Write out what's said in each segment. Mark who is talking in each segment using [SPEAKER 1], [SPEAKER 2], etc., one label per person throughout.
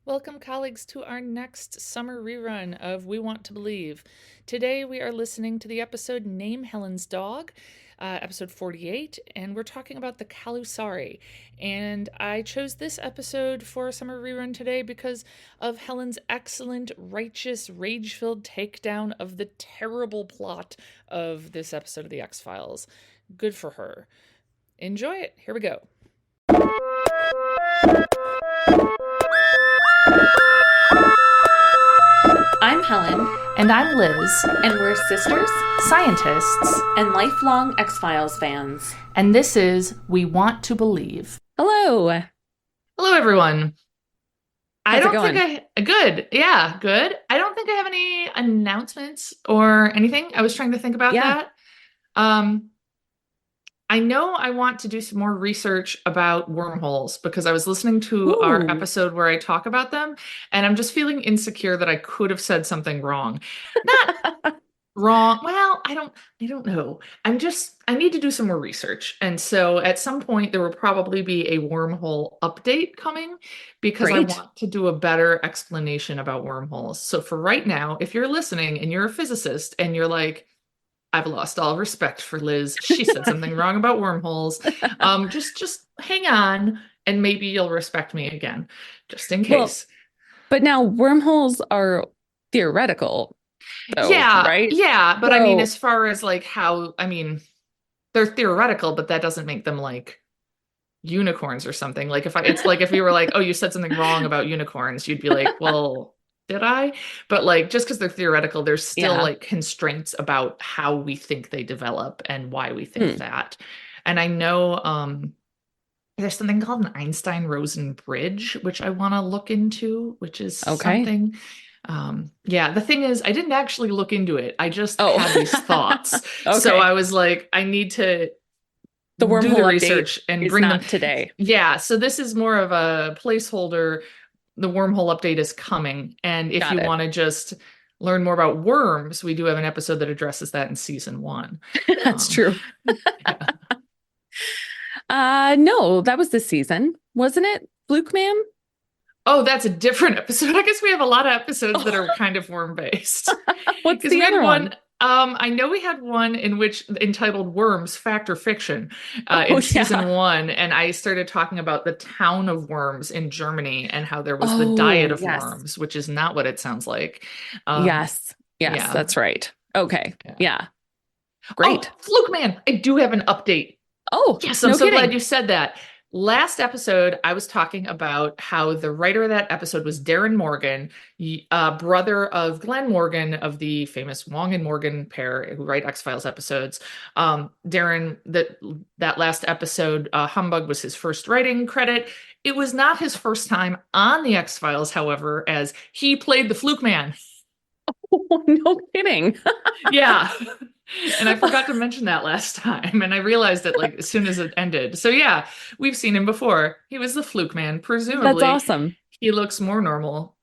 [SPEAKER 1] Welcome, colleagues, to our next summer rerun of We Want to Believe. Today we are listening to the episode Name Helen's Dog, episode 48, and we're talking about the Calusari. And I chose this episode for a summer rerun today because of Helen's excellent, righteous, rage-filled takedown of the terrible plot of this episode of The X-Files. Good for her. Enjoy it. Here we go.
[SPEAKER 2] I'm Helen.
[SPEAKER 1] And I'm Liz.
[SPEAKER 2] And we're sisters,
[SPEAKER 1] Scientists.
[SPEAKER 2] and lifelong X-Files fans.
[SPEAKER 1] And this is We Want to Believe.
[SPEAKER 2] Hello.
[SPEAKER 1] Hello, everyone.
[SPEAKER 2] How's it going?
[SPEAKER 1] Good. Yeah, good. I don't think I have any announcements or anything. I was trying to think about that. I know I want to do some more research about wormholes because I was listening to our episode where I talk about them, and I'm just feeling insecure that I could have said something wrong. Not wrong. Well, I don't know. I need to do some more research. And so at some point there will probably be a wormhole update coming because I want to do a better explanation about wormholes. So for right now, if you're listening and you're a physicist and you're like, I've lost all respect for Liz. She said something wrong about wormholes. Just hang on and maybe you'll respect me again, just in case.
[SPEAKER 2] But now wormholes are theoretical, though, right?
[SPEAKER 1] Yeah, but I mean, as far as like they're theoretical, but that doesn't make them like unicorns or something. Like if we were like, oh, you said something wrong about unicorns, you'd be like, well, did I? But like, just because they're theoretical, there's still like constraints about how we think they develop and why we think that. And I know there's something called an Einstein-Rosen bridge, which I want to look into, which is something. The thing is, I didn't actually look into it. I just had these thoughts. So I was like, I need to
[SPEAKER 2] do the
[SPEAKER 1] research and bring them
[SPEAKER 2] today.
[SPEAKER 1] Yeah. So this is more of a placeholder. The wormhole update is coming. And if you want to just learn more about worms, we do have an episode that addresses that in season 1.
[SPEAKER 2] That's true. No, that was this season, wasn't it? Fluke Man?
[SPEAKER 1] Oh, that's a different episode. I guess we have a lot of episodes that are kind of worm-based.
[SPEAKER 2] What's the other one?
[SPEAKER 1] I know we had one entitled Worms, Fact or Fiction in season 1. And I started talking about the town of Worms in Germany and how there was the diet of worms, which is not what it sounds like.
[SPEAKER 2] Yes, that's right. Okay. Yeah. Great.
[SPEAKER 1] Oh, Fluke Man, I do have an update.
[SPEAKER 2] Oh,
[SPEAKER 1] yes. I'm so glad you said that. Last episode, I was talking about how the writer of that episode was Darren Morgan, brother of Glenn Morgan of the famous Wong and Morgan pair who write X-Files episodes. Darren, that last episode, Humbug was his first writing credit. It was not his first time on the X-Files, however, as he played the Fluke Man.
[SPEAKER 2] Oh, no kidding.
[SPEAKER 1] Yeah. And I forgot to mention that last time. And I realized it like as soon as it ended. So yeah, we've seen him before. He was the Fluke Man. Presumably.
[SPEAKER 2] That's awesome.
[SPEAKER 1] He looks more normal.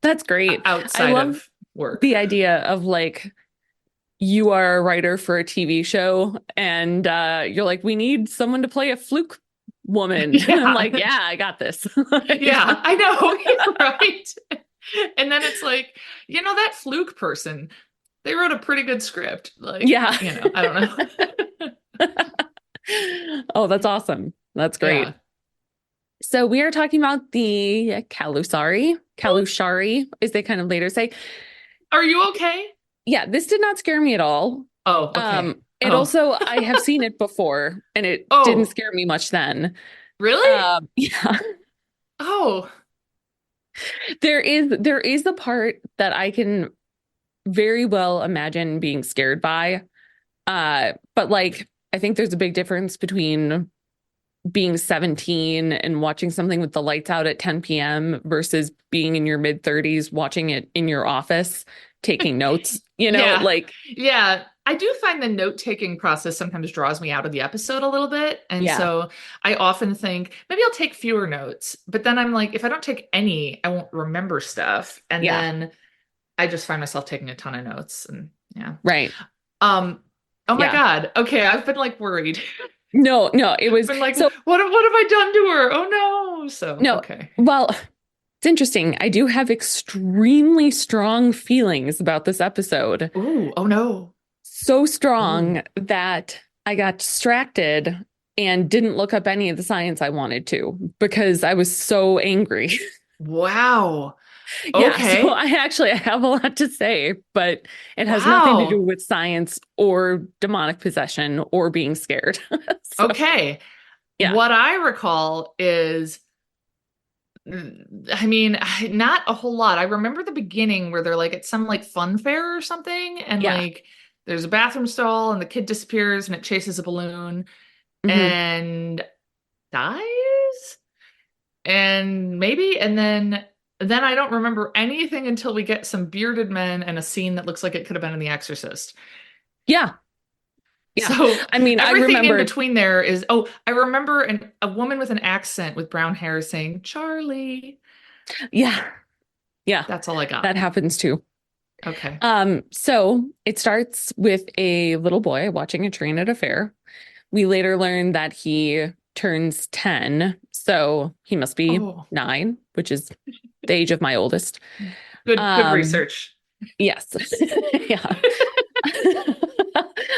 [SPEAKER 2] That's great.
[SPEAKER 1] Outside of work.
[SPEAKER 2] The idea of like, you are a writer for a TV show and you're like, we need someone to play a fluke woman. Yeah. And I'm like, yeah, I got this.
[SPEAKER 1] Yeah, I know. Yeah, right. And then it's like, that fluke person, they wrote a pretty good script. Like, I don't
[SPEAKER 2] know. Oh, that's awesome. That's great. Yeah. So we are talking about the Calusari, as they kind of later say.
[SPEAKER 1] Are you okay?
[SPEAKER 2] Yeah, this did not scare me at all.
[SPEAKER 1] Oh, okay.
[SPEAKER 2] Also, I have seen it before and it didn't scare me much then.
[SPEAKER 1] Really?
[SPEAKER 2] Yeah.
[SPEAKER 1] Oh.
[SPEAKER 2] There is the part that I can very well imagine being scared by. But like, I think there's a big difference between being 17 and watching something with the lights out at 10 p.m. versus being in your mid 30s, watching it in your office, taking notes,
[SPEAKER 1] Yeah. I do find the note-taking process sometimes draws me out of the episode a little bit. And so I often think maybe I'll take fewer notes, but then I'm like, if I don't take any, I won't remember stuff. And then I just find myself taking a ton of notes and
[SPEAKER 2] Right.
[SPEAKER 1] Oh my God. Okay. I've been like worried.
[SPEAKER 2] No, it was
[SPEAKER 1] been like, so what have I done to her? Oh no. So,
[SPEAKER 2] no,
[SPEAKER 1] okay.
[SPEAKER 2] Well, It's interesting. I do have extremely strong feelings about this episode.
[SPEAKER 1] Ooh, oh no.
[SPEAKER 2] So
[SPEAKER 1] Ooh.
[SPEAKER 2] strong that I got distracted and didn't look up any of the science I wanted to because I was so angry.
[SPEAKER 1] Wow.
[SPEAKER 2] Yeah, so
[SPEAKER 1] Okay.
[SPEAKER 2] I have a lot to say, but it has nothing to do
[SPEAKER 1] Wow.
[SPEAKER 2] with science or demonic possession or being scared. So,
[SPEAKER 1] Okay.
[SPEAKER 2] yeah.
[SPEAKER 1] What I recall is, I mean, not a whole lot. I remember the beginning where they're like at some like fun fair or something, and
[SPEAKER 2] Yeah.
[SPEAKER 1] like there's a bathroom stall, and the kid disappears, and it chases a balloon
[SPEAKER 2] Hmm.
[SPEAKER 1] and dies, and maybe, and then I don't remember anything until we get some bearded men and a scene that looks like it could have been in The Exorcist.
[SPEAKER 2] Yeah. Yeah.
[SPEAKER 1] So
[SPEAKER 2] I mean, I
[SPEAKER 1] everything in
[SPEAKER 2] remember.
[SPEAKER 1] between there is, oh, I remember a woman with an accent with brown hair saying, Charlie.
[SPEAKER 2] Yeah. Yeah.
[SPEAKER 1] That's all I got.
[SPEAKER 2] That happens too.
[SPEAKER 1] Okay.
[SPEAKER 2] So it starts with a little boy watching a train at a fair. We later learn that he turns 10, so he must be
[SPEAKER 1] Oh,
[SPEAKER 2] 9, which is the age of my oldest.
[SPEAKER 1] good
[SPEAKER 2] Um,
[SPEAKER 1] research.
[SPEAKER 2] yes. Yeah.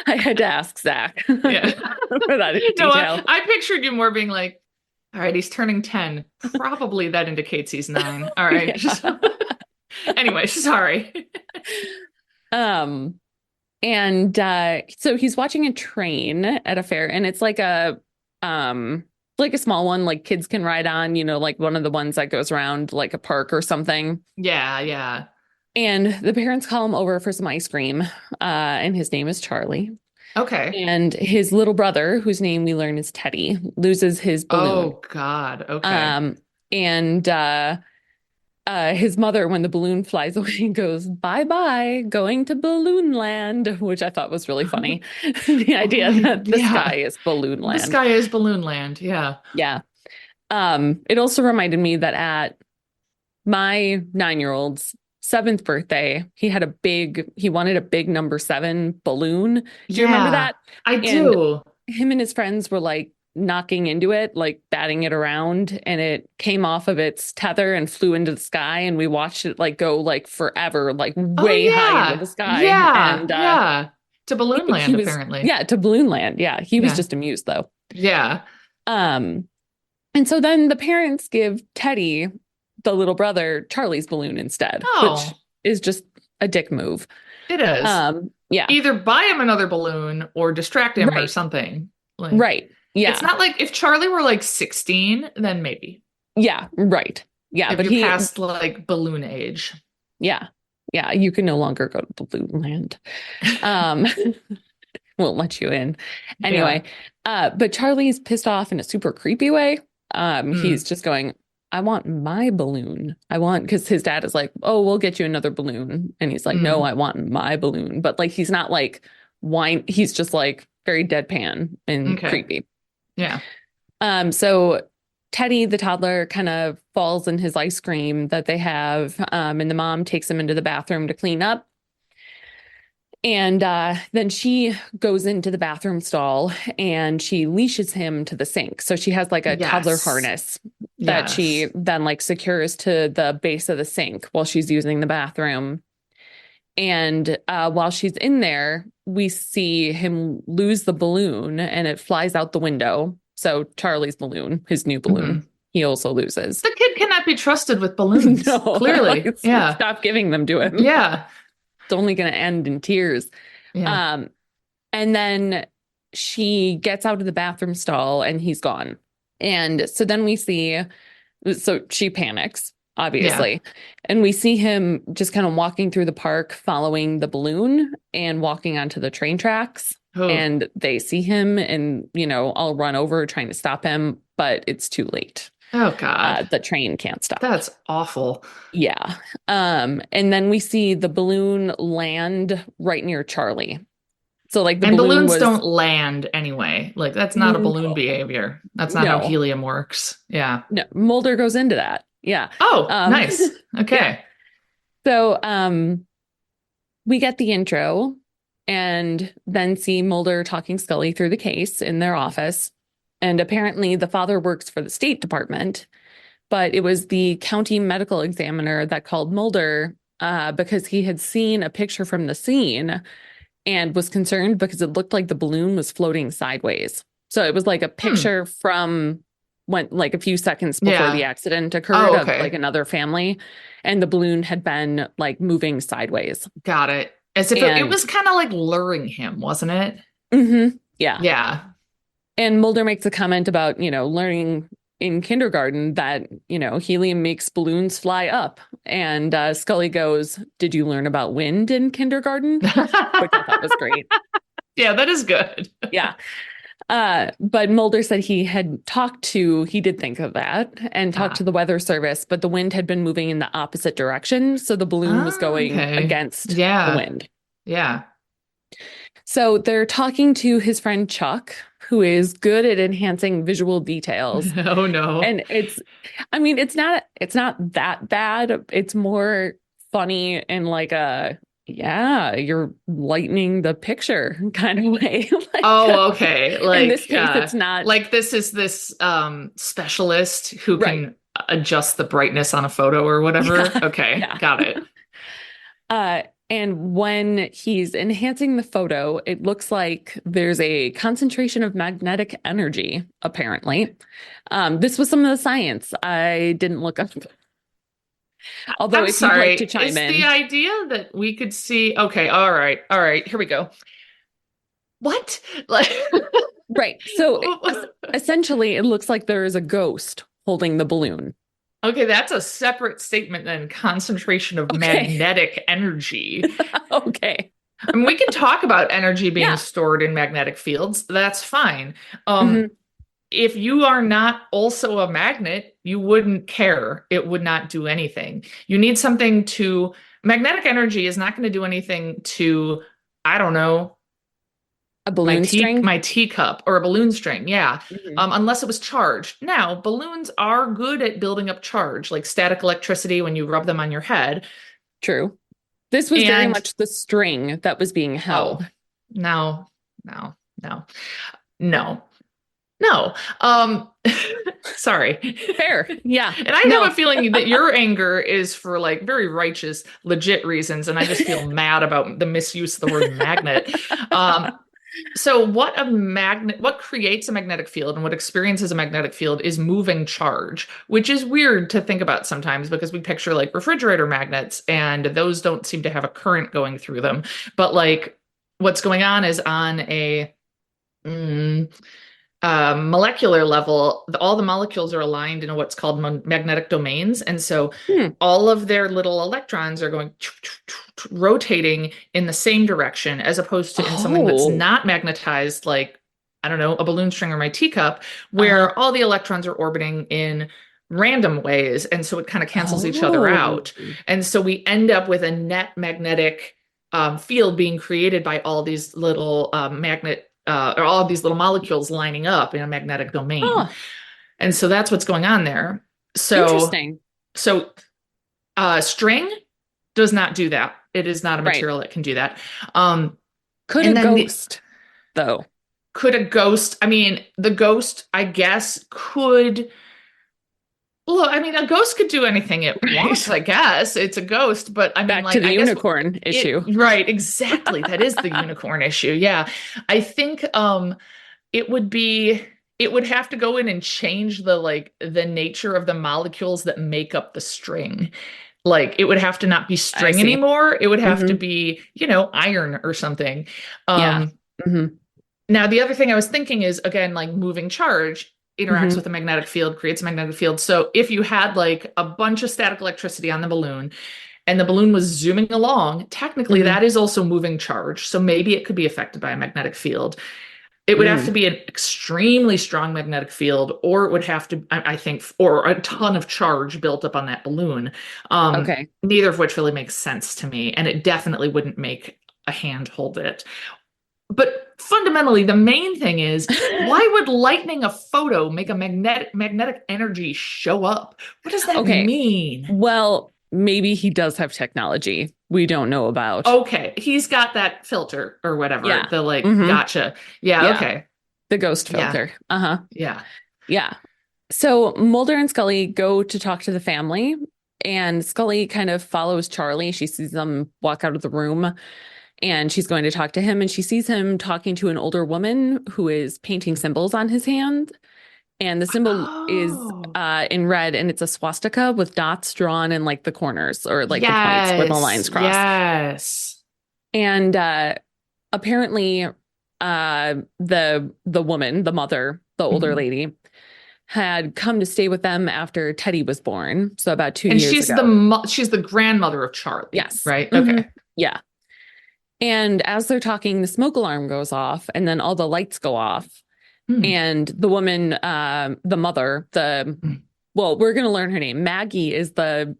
[SPEAKER 2] I had to ask Zach for
[SPEAKER 1] Yeah.
[SPEAKER 2] that
[SPEAKER 1] No,
[SPEAKER 2] detail.
[SPEAKER 1] I pictured you more being like, all right, he's turning 10. Probably that indicates he's 9. All right.
[SPEAKER 2] Yeah.
[SPEAKER 1] Anyway, sorry.
[SPEAKER 2] Um, and so he's watching a train at a fair, and it's like a small one, like kids can ride on, like one of the ones that goes around like a park or something.
[SPEAKER 1] Yeah, yeah.
[SPEAKER 2] And the parents call him over for some ice cream, and his name is Charlie.
[SPEAKER 1] Okay.
[SPEAKER 2] And his little brother, whose name we learn is Teddy, loses his balloon.
[SPEAKER 1] Oh God. Okay.
[SPEAKER 2] Um, and his mother, when the balloon flies away, goes, "Bye bye, going to Balloon Land," which I thought was really funny. The
[SPEAKER 1] Oh
[SPEAKER 2] idea
[SPEAKER 1] my,
[SPEAKER 2] that the
[SPEAKER 1] yeah.
[SPEAKER 2] sky is Balloon
[SPEAKER 1] The
[SPEAKER 2] Land.
[SPEAKER 1] sky is balloon land. Yeah.
[SPEAKER 2] Yeah. It also reminded me that at my 9-year-old's seventh birthday, he wanted a big number 7 balloon. Do you remember
[SPEAKER 1] Yeah,
[SPEAKER 2] that?
[SPEAKER 1] I
[SPEAKER 2] And
[SPEAKER 1] do.
[SPEAKER 2] him and his friends were like knocking into it, like batting it around, and it came off of its tether and flew into the sky. And we watched it like go like forever, like
[SPEAKER 1] Oh
[SPEAKER 2] way high into
[SPEAKER 1] yeah.
[SPEAKER 2] the sky.
[SPEAKER 1] Yeah.
[SPEAKER 2] And
[SPEAKER 1] Yeah. To balloon
[SPEAKER 2] he
[SPEAKER 1] land,
[SPEAKER 2] was,
[SPEAKER 1] apparently.
[SPEAKER 2] yeah, to Balloon Land. Yeah, he was
[SPEAKER 1] Yeah.
[SPEAKER 2] just amused though.
[SPEAKER 1] Yeah.
[SPEAKER 2] Um, and so then the parents give Teddy, the little brother, Charlie's balloon instead, which
[SPEAKER 1] Oh,
[SPEAKER 2] is just a dick move.
[SPEAKER 1] it is.
[SPEAKER 2] Yeah,
[SPEAKER 1] Either buy him another balloon or distract him or
[SPEAKER 2] right,
[SPEAKER 1] something. Like,
[SPEAKER 2] right.
[SPEAKER 1] it's
[SPEAKER 2] Yeah,
[SPEAKER 1] not like if Charlie were like 16, then maybe.
[SPEAKER 2] yeah, right. Yeah,
[SPEAKER 1] If
[SPEAKER 2] but
[SPEAKER 1] you're past like balloon age.
[SPEAKER 2] yeah, yeah, you can no longer go to Balloon Land. Um, won't let you in.
[SPEAKER 1] Yeah.
[SPEAKER 2] Anyway, but Charlie's pissed off in a super creepy way. He's
[SPEAKER 1] Mm.
[SPEAKER 2] just going, "I want my balloon. I want," because his dad is like, "Oh, we'll get you another balloon." And he's like, "No,
[SPEAKER 1] Mm.
[SPEAKER 2] I want my balloon." But like he's not like whine, he's just like very deadpan and
[SPEAKER 1] Okay.
[SPEAKER 2] creepy.
[SPEAKER 1] Yeah.
[SPEAKER 2] So Teddy, the toddler, kind of falls in his ice cream that they have, and the mom takes him into the bathroom to clean up. And then she goes into the bathroom stall and she leashes him to the sink. So she has like a toddler
[SPEAKER 1] Yes.
[SPEAKER 2] harness that she
[SPEAKER 1] Yes.
[SPEAKER 2] then like secures to the base of the sink while she's using the bathroom. And while she's in there, we see him lose the balloon and it flies out the window. So Charlie's balloon, his new balloon,
[SPEAKER 1] Hmm.
[SPEAKER 2] he also loses.
[SPEAKER 1] The kid cannot be trusted with balloons,
[SPEAKER 2] No, like,
[SPEAKER 1] clearly. Yeah.
[SPEAKER 2] stop giving them to him.
[SPEAKER 1] Yeah.
[SPEAKER 2] It's only going to end in tears.
[SPEAKER 1] Yeah.
[SPEAKER 2] Um, And then she gets out of the bathroom stall and he's gone. And so then we see, so she panics,
[SPEAKER 1] Yeah.
[SPEAKER 2] obviously. And we see him just kind of walking through the park, following the balloon and walking onto the train tracks.
[SPEAKER 1] Oh.
[SPEAKER 2] And they see him and, I'll run over trying to stop him, but it's too late.
[SPEAKER 1] Oh God.
[SPEAKER 2] The train can't stop.
[SPEAKER 1] That's awful.
[SPEAKER 2] Yeah. And then we see the balloon land right near Charlie. So like the
[SPEAKER 1] And
[SPEAKER 2] balloon
[SPEAKER 1] balloons
[SPEAKER 2] was
[SPEAKER 1] don't land anyway. Like that's not a balloon
[SPEAKER 2] no,
[SPEAKER 1] behavior. That's not how
[SPEAKER 2] no,
[SPEAKER 1] helium works. Yeah.
[SPEAKER 2] no. Mulder goes into that. Yeah.
[SPEAKER 1] Oh,
[SPEAKER 2] Um,
[SPEAKER 1] nice.
[SPEAKER 2] yeah.
[SPEAKER 1] Okay.
[SPEAKER 2] So we get the intro and then see Mulder talking Scully through the case in their office. And apparently the father works for the State Department, but it was the county medical examiner that called Mulder because he had seen a picture from the scene and was concerned because it looked like the balloon was floating sideways. So it was like a
[SPEAKER 1] Hmm.
[SPEAKER 2] picture from when, like a few seconds before the
[SPEAKER 1] Yeah.
[SPEAKER 2] accident occurred
[SPEAKER 1] Oh,
[SPEAKER 2] of like
[SPEAKER 1] okay.
[SPEAKER 2] another family, and the balloon had been like moving sideways.
[SPEAKER 1] Got it. As if it
[SPEAKER 2] And
[SPEAKER 1] was kind of like luring him, wasn't it?
[SPEAKER 2] yeah.
[SPEAKER 1] Yeah.
[SPEAKER 2] And Mulder makes a comment about, learning in kindergarten that, helium makes balloons fly up. And Scully goes, "Did you learn about wind in kindergarten?" Which I thought was great.
[SPEAKER 1] Yeah, that is good.
[SPEAKER 2] Yeah. But Mulder said he did think of that and talked to
[SPEAKER 1] Ah.
[SPEAKER 2] the weather service, but the wind had been moving in the opposite direction. So the balloon was
[SPEAKER 1] Ah,
[SPEAKER 2] going
[SPEAKER 1] okay.
[SPEAKER 2] against the
[SPEAKER 1] Yeah.
[SPEAKER 2] wind.
[SPEAKER 1] Yeah.
[SPEAKER 2] So they're talking to his friend Chuck, who is good at enhancing visual details.
[SPEAKER 1] Oh no.
[SPEAKER 2] And I mean, it's not that bad. It's more funny in like yeah, you're lightening the picture kind of way.
[SPEAKER 1] Oh, okay.
[SPEAKER 2] In this case, it's not.
[SPEAKER 1] Like this is this specialist who
[SPEAKER 2] Right.
[SPEAKER 1] can adjust the brightness on a photo or whatever.
[SPEAKER 2] Yeah.
[SPEAKER 1] Okay,
[SPEAKER 2] Yeah.
[SPEAKER 1] got it.
[SPEAKER 2] And when he's enhancing the photo, it looks like there's a concentration of magnetic energy, apparently. This was some of the science I didn't look up. Although,
[SPEAKER 1] I'm
[SPEAKER 2] if you'd like
[SPEAKER 1] sorry.
[SPEAKER 2] to chime
[SPEAKER 1] Is the
[SPEAKER 2] in,
[SPEAKER 1] idea that we could see okay, all right. All right, here we go. What? Like
[SPEAKER 2] right. So essentially, it looks like there is a ghost holding the balloon.
[SPEAKER 1] Okay, that's a separate statement than concentration of
[SPEAKER 2] Okay.
[SPEAKER 1] magnetic energy.
[SPEAKER 2] Okay.
[SPEAKER 1] I mean, we can talk about energy being
[SPEAKER 2] Yeah.
[SPEAKER 1] stored in magnetic fields. That's fine.
[SPEAKER 2] Hmm.
[SPEAKER 1] If you are not also a magnet, you wouldn't care. It would not do anything. You need something to, magnetic energy is not going to do anything to, I don't know,
[SPEAKER 2] A balloon string.
[SPEAKER 1] my teacup or a balloon string. Yeah.
[SPEAKER 2] Hmm.
[SPEAKER 1] Unless it was charged. Now, balloons are good at building up charge, like static electricity when you rub them on your head.
[SPEAKER 2] True. This was very
[SPEAKER 1] And
[SPEAKER 2] much the string that was being
[SPEAKER 1] oh,
[SPEAKER 2] held.
[SPEAKER 1] no, no, no, no. No. Sorry.
[SPEAKER 2] Fair. Yeah.
[SPEAKER 1] And I have a
[SPEAKER 2] No.
[SPEAKER 1] feeling that your anger is for like very righteous, legit reasons, and I just feel mad about the misuse of the word magnet. Um, so what creates a magnetic field and what experiences a magnetic field is moving charge, which is weird to think about sometimes because we picture like refrigerator magnets and those don't seem to have a current going through them. But like what's going on is on a mm, molecular level, all the molecules are aligned in what's called magnetic domains. And so
[SPEAKER 2] Hmm.
[SPEAKER 1] all of their little electrons are going rotating in the same direction, as opposed to in something that's
[SPEAKER 2] Oh.
[SPEAKER 1] not magnetized, like, I don't know, a balloon string or my teacup,
[SPEAKER 2] Uh-huh.
[SPEAKER 1] where all the electrons are orbiting in random ways. And so it kind of cancels each other
[SPEAKER 2] Oh.
[SPEAKER 1] out. And so we end up with a net magnetic field being created by all these little or all of these little molecules lining up in a magnetic domain.
[SPEAKER 2] Huh.
[SPEAKER 1] And so that's what's going on there. So,
[SPEAKER 2] Interesting.
[SPEAKER 1] so string does not do that. It is not a
[SPEAKER 2] Right.
[SPEAKER 1] material that can do that. Um,
[SPEAKER 2] Could a
[SPEAKER 1] and then
[SPEAKER 2] ghost, though?
[SPEAKER 1] could a ghost, I mean, the ghost, I guess, could, well, I mean, a ghost could do anything it wants,
[SPEAKER 2] Right.
[SPEAKER 1] I guess. It's a ghost, but I mean,
[SPEAKER 2] Back to
[SPEAKER 1] like,
[SPEAKER 2] the
[SPEAKER 1] I guess
[SPEAKER 2] unicorn issue.
[SPEAKER 1] right, exactly. That is the unicorn issue. Yeah. I think it would be it would have to go in and change the nature of the molecules that make up the string. Like it would have to not be
[SPEAKER 2] I
[SPEAKER 1] string
[SPEAKER 2] see.
[SPEAKER 1] anymore. It would have to
[SPEAKER 2] Hmm.
[SPEAKER 1] be, iron or something.
[SPEAKER 2] Yeah.
[SPEAKER 1] Um,
[SPEAKER 2] Hmm.
[SPEAKER 1] Now the other thing I was thinking is again, like moving charge interacts
[SPEAKER 2] Hmm.
[SPEAKER 1] with a magnetic field, creates a magnetic field. So if you had like a bunch of static electricity on the balloon and the balloon was zooming along, technically
[SPEAKER 2] Hmm.
[SPEAKER 1] that is also moving charge. So maybe it could be affected by a magnetic field. It would have to
[SPEAKER 2] Mm.
[SPEAKER 1] be an extremely strong magnetic field, or it would have to, I think, or a ton of charge built up on that balloon.
[SPEAKER 2] Okay.
[SPEAKER 1] Neither of which really makes sense to me, and it definitely wouldn't make a hand hold it. But fundamentally, the main thing is, why would lightning a photo make a magnetic energy show up? What does that
[SPEAKER 2] Okay.
[SPEAKER 1] mean?
[SPEAKER 2] Well, maybe he does have technology we don't know about.
[SPEAKER 1] Okay, he's got that filter or whatever.
[SPEAKER 2] Yeah.
[SPEAKER 1] The like,
[SPEAKER 2] Hmm.
[SPEAKER 1] gotcha. Yeah,
[SPEAKER 2] Yeah.
[SPEAKER 1] okay.
[SPEAKER 2] The ghost
[SPEAKER 1] Yeah,
[SPEAKER 2] filter. Uh-huh.
[SPEAKER 1] yeah.
[SPEAKER 2] Yeah. So Mulder and Scully go to talk to the family, and Scully kind of follows Charlie. She sees them walk out of the room, and she's going to talk to him, and she sees him talking to an older woman who is painting symbols on his hand. And the symbol is
[SPEAKER 1] Oh,
[SPEAKER 2] in red, and it's a swastika with dots drawn in like the corners or like the points where the
[SPEAKER 1] yes,
[SPEAKER 2] lines cross.
[SPEAKER 1] yes.
[SPEAKER 2] And apparently, the woman, the mother, the older
[SPEAKER 1] Mhm.
[SPEAKER 2] lady, had come to stay with them after Teddy was born, so about two
[SPEAKER 1] And
[SPEAKER 2] years ago.
[SPEAKER 1] she's the grandmother of Charlie,
[SPEAKER 2] Yes.
[SPEAKER 1] right?
[SPEAKER 2] Hmm.
[SPEAKER 1] Okay.
[SPEAKER 2] Yeah. And as they're talking, the smoke alarm goes off, and then all the lights go off.
[SPEAKER 1] Hmm.
[SPEAKER 2] And the woman, the mother, well, we're going to learn her name. Maggie is the,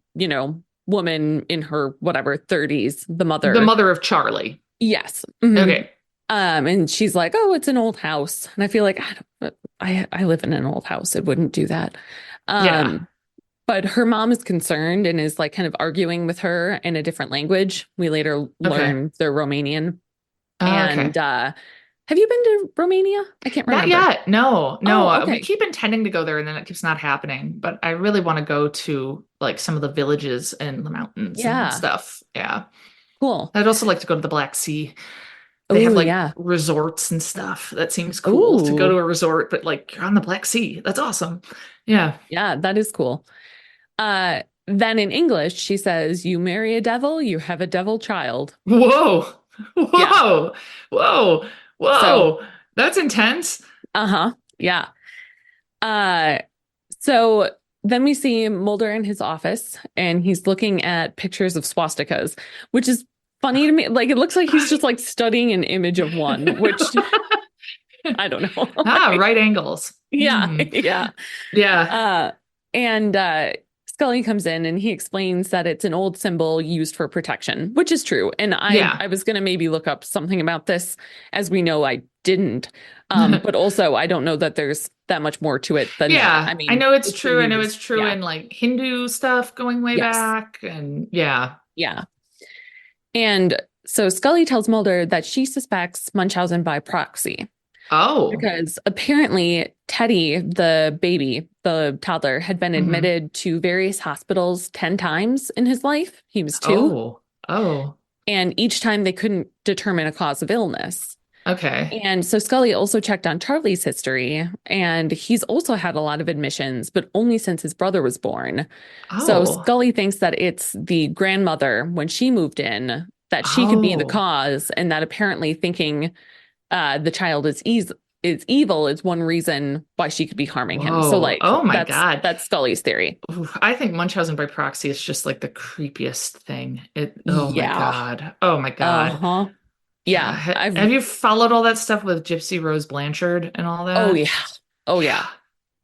[SPEAKER 2] woman in her whatever 30s, the
[SPEAKER 1] The
[SPEAKER 2] mother.
[SPEAKER 1] mother of Charlie.
[SPEAKER 2] Yes. Mhm.
[SPEAKER 1] Okay.
[SPEAKER 2] And she's like, "Oh, it's an old house." And I feel like I live in an old house. It wouldn't do that.
[SPEAKER 1] Yeah.
[SPEAKER 2] Um, but her mom is concerned and is like kind of arguing with her in a different language. We later
[SPEAKER 1] Okay.
[SPEAKER 2] learn they're Romanian.
[SPEAKER 1] Okay.
[SPEAKER 2] And have you been to Romania? I can't
[SPEAKER 1] Not
[SPEAKER 2] remember.
[SPEAKER 1] yet. No, no.
[SPEAKER 2] Oh,
[SPEAKER 1] We
[SPEAKER 2] okay.
[SPEAKER 1] keep intending to go there and then it keeps not happening. But I really want to go to like some of the villages and the mountains and
[SPEAKER 2] Yeah.
[SPEAKER 1] stuff. Yeah.
[SPEAKER 2] Cool.
[SPEAKER 1] I'd also like to go to the Black Sea. They have
[SPEAKER 2] Oh,
[SPEAKER 1] like
[SPEAKER 2] yeah.
[SPEAKER 1] resorts and stuff. That seems cool to go to
[SPEAKER 2] Oh,
[SPEAKER 1] a resort, but like you're on the Black Sea. That's awesome. Yeah.
[SPEAKER 2] yeah, that is cool. Then in English, she says, "You marry a devil, you have a devil child."
[SPEAKER 1] Whoa.
[SPEAKER 2] Yeah.
[SPEAKER 1] Whoa. Whoa.
[SPEAKER 2] So,
[SPEAKER 1] Whoa. That's intense.
[SPEAKER 2] uh-huh. Yeah. Uh, so then we see Mulder in his office, and he's looking at pictures of swastikas, which is funny to me. Like it looks like he's just like studying an image of one, which I don't know.
[SPEAKER 1] Ah, right angles.
[SPEAKER 2] Yeah,
[SPEAKER 1] Hmm.
[SPEAKER 2] yeah.
[SPEAKER 1] Yeah.
[SPEAKER 2] Uh, and Scully comes in and he explains that it's an old symbol used for protection, which is true. And
[SPEAKER 1] Yeah.
[SPEAKER 2] I was going to maybe look up something about this, as we know I didn't. But also I don't know that there's that much more to it than that.
[SPEAKER 1] Yeah,
[SPEAKER 2] I
[SPEAKER 1] I
[SPEAKER 2] mean,
[SPEAKER 1] know it's
[SPEAKER 2] it's been
[SPEAKER 1] true. I know
[SPEAKER 2] used.
[SPEAKER 1] it's true
[SPEAKER 2] Yeah.
[SPEAKER 1] in like Hindu stuff going way
[SPEAKER 2] Yes.
[SPEAKER 1] back. And yeah.
[SPEAKER 2] Yeah. And so Scully tells Mulder that she suspects Munchausen by proxy.
[SPEAKER 1] Oh.
[SPEAKER 2] Because apparently Teddy, the baby, the toddler, had been
[SPEAKER 1] Hmm.
[SPEAKER 2] admitted to various hospitals 10 times in his life. He was two.
[SPEAKER 1] Oh. Oh.
[SPEAKER 2] And each time they couldn't determine a cause of illness.
[SPEAKER 1] Okay.
[SPEAKER 2] And so Scully also checked on Charlie's history, and he's also had a lot of admissions, but only since his brother was born. So
[SPEAKER 1] Oh.
[SPEAKER 2] Scully thinks that it's the grandmother when she moved in, that she could be the
[SPEAKER 1] Oh.
[SPEAKER 2] cause, and that apparently thinking the child is evil is one reason why she could be harming him. So
[SPEAKER 1] Whoa.
[SPEAKER 2] like
[SPEAKER 1] Oh my God.
[SPEAKER 2] that's Scully's theory.
[SPEAKER 1] Oof, I think Munchausen by proxy is just like the creepiest thing. Oh my
[SPEAKER 2] Yeah.
[SPEAKER 1] God. Oh my God.
[SPEAKER 2] Uh-huh.
[SPEAKER 1] Yeah.
[SPEAKER 2] Yeah. I've
[SPEAKER 1] Have you followed all that stuff with Gypsy Rose Blanchard and all
[SPEAKER 2] Oh
[SPEAKER 1] that?
[SPEAKER 2] yeah. Oh yeah.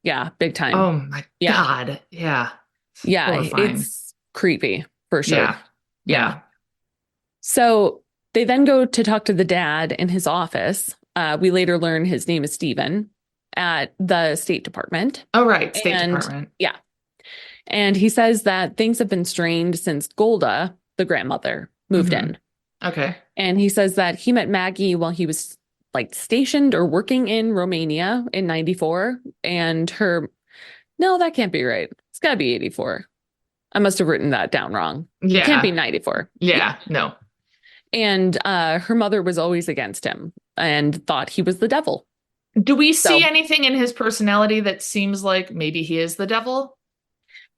[SPEAKER 1] Yeah.
[SPEAKER 2] Yeah, big time.
[SPEAKER 1] Oh my
[SPEAKER 2] Yeah.
[SPEAKER 1] God. Yeah.
[SPEAKER 2] Yeah,
[SPEAKER 1] Horrifying.
[SPEAKER 2] it's creepy for sure.
[SPEAKER 1] Yeah.
[SPEAKER 2] Yeah.
[SPEAKER 1] Yeah.
[SPEAKER 2] So they then go to talk to the dad in his office. We later learn his name is Stephen at the State Department.
[SPEAKER 1] Oh, right. State
[SPEAKER 2] And
[SPEAKER 1] Department.
[SPEAKER 2] yeah. And he says that things have been strained since Golda, the grandmother, moved
[SPEAKER 1] Hmm.
[SPEAKER 2] in.
[SPEAKER 1] Okay.
[SPEAKER 2] And he says that he met Maggie while he was like stationed or working in Romania in 94. And no, that can't be right. It's got to be 84. I must have written that down wrong. It can't be
[SPEAKER 1] Yeah.
[SPEAKER 2] 94.
[SPEAKER 1] Yeah. No.
[SPEAKER 2] And her mother was always against him and thought he was the devil.
[SPEAKER 1] Do we see
[SPEAKER 2] So
[SPEAKER 1] anything in his personality that seems like maybe he is the devil?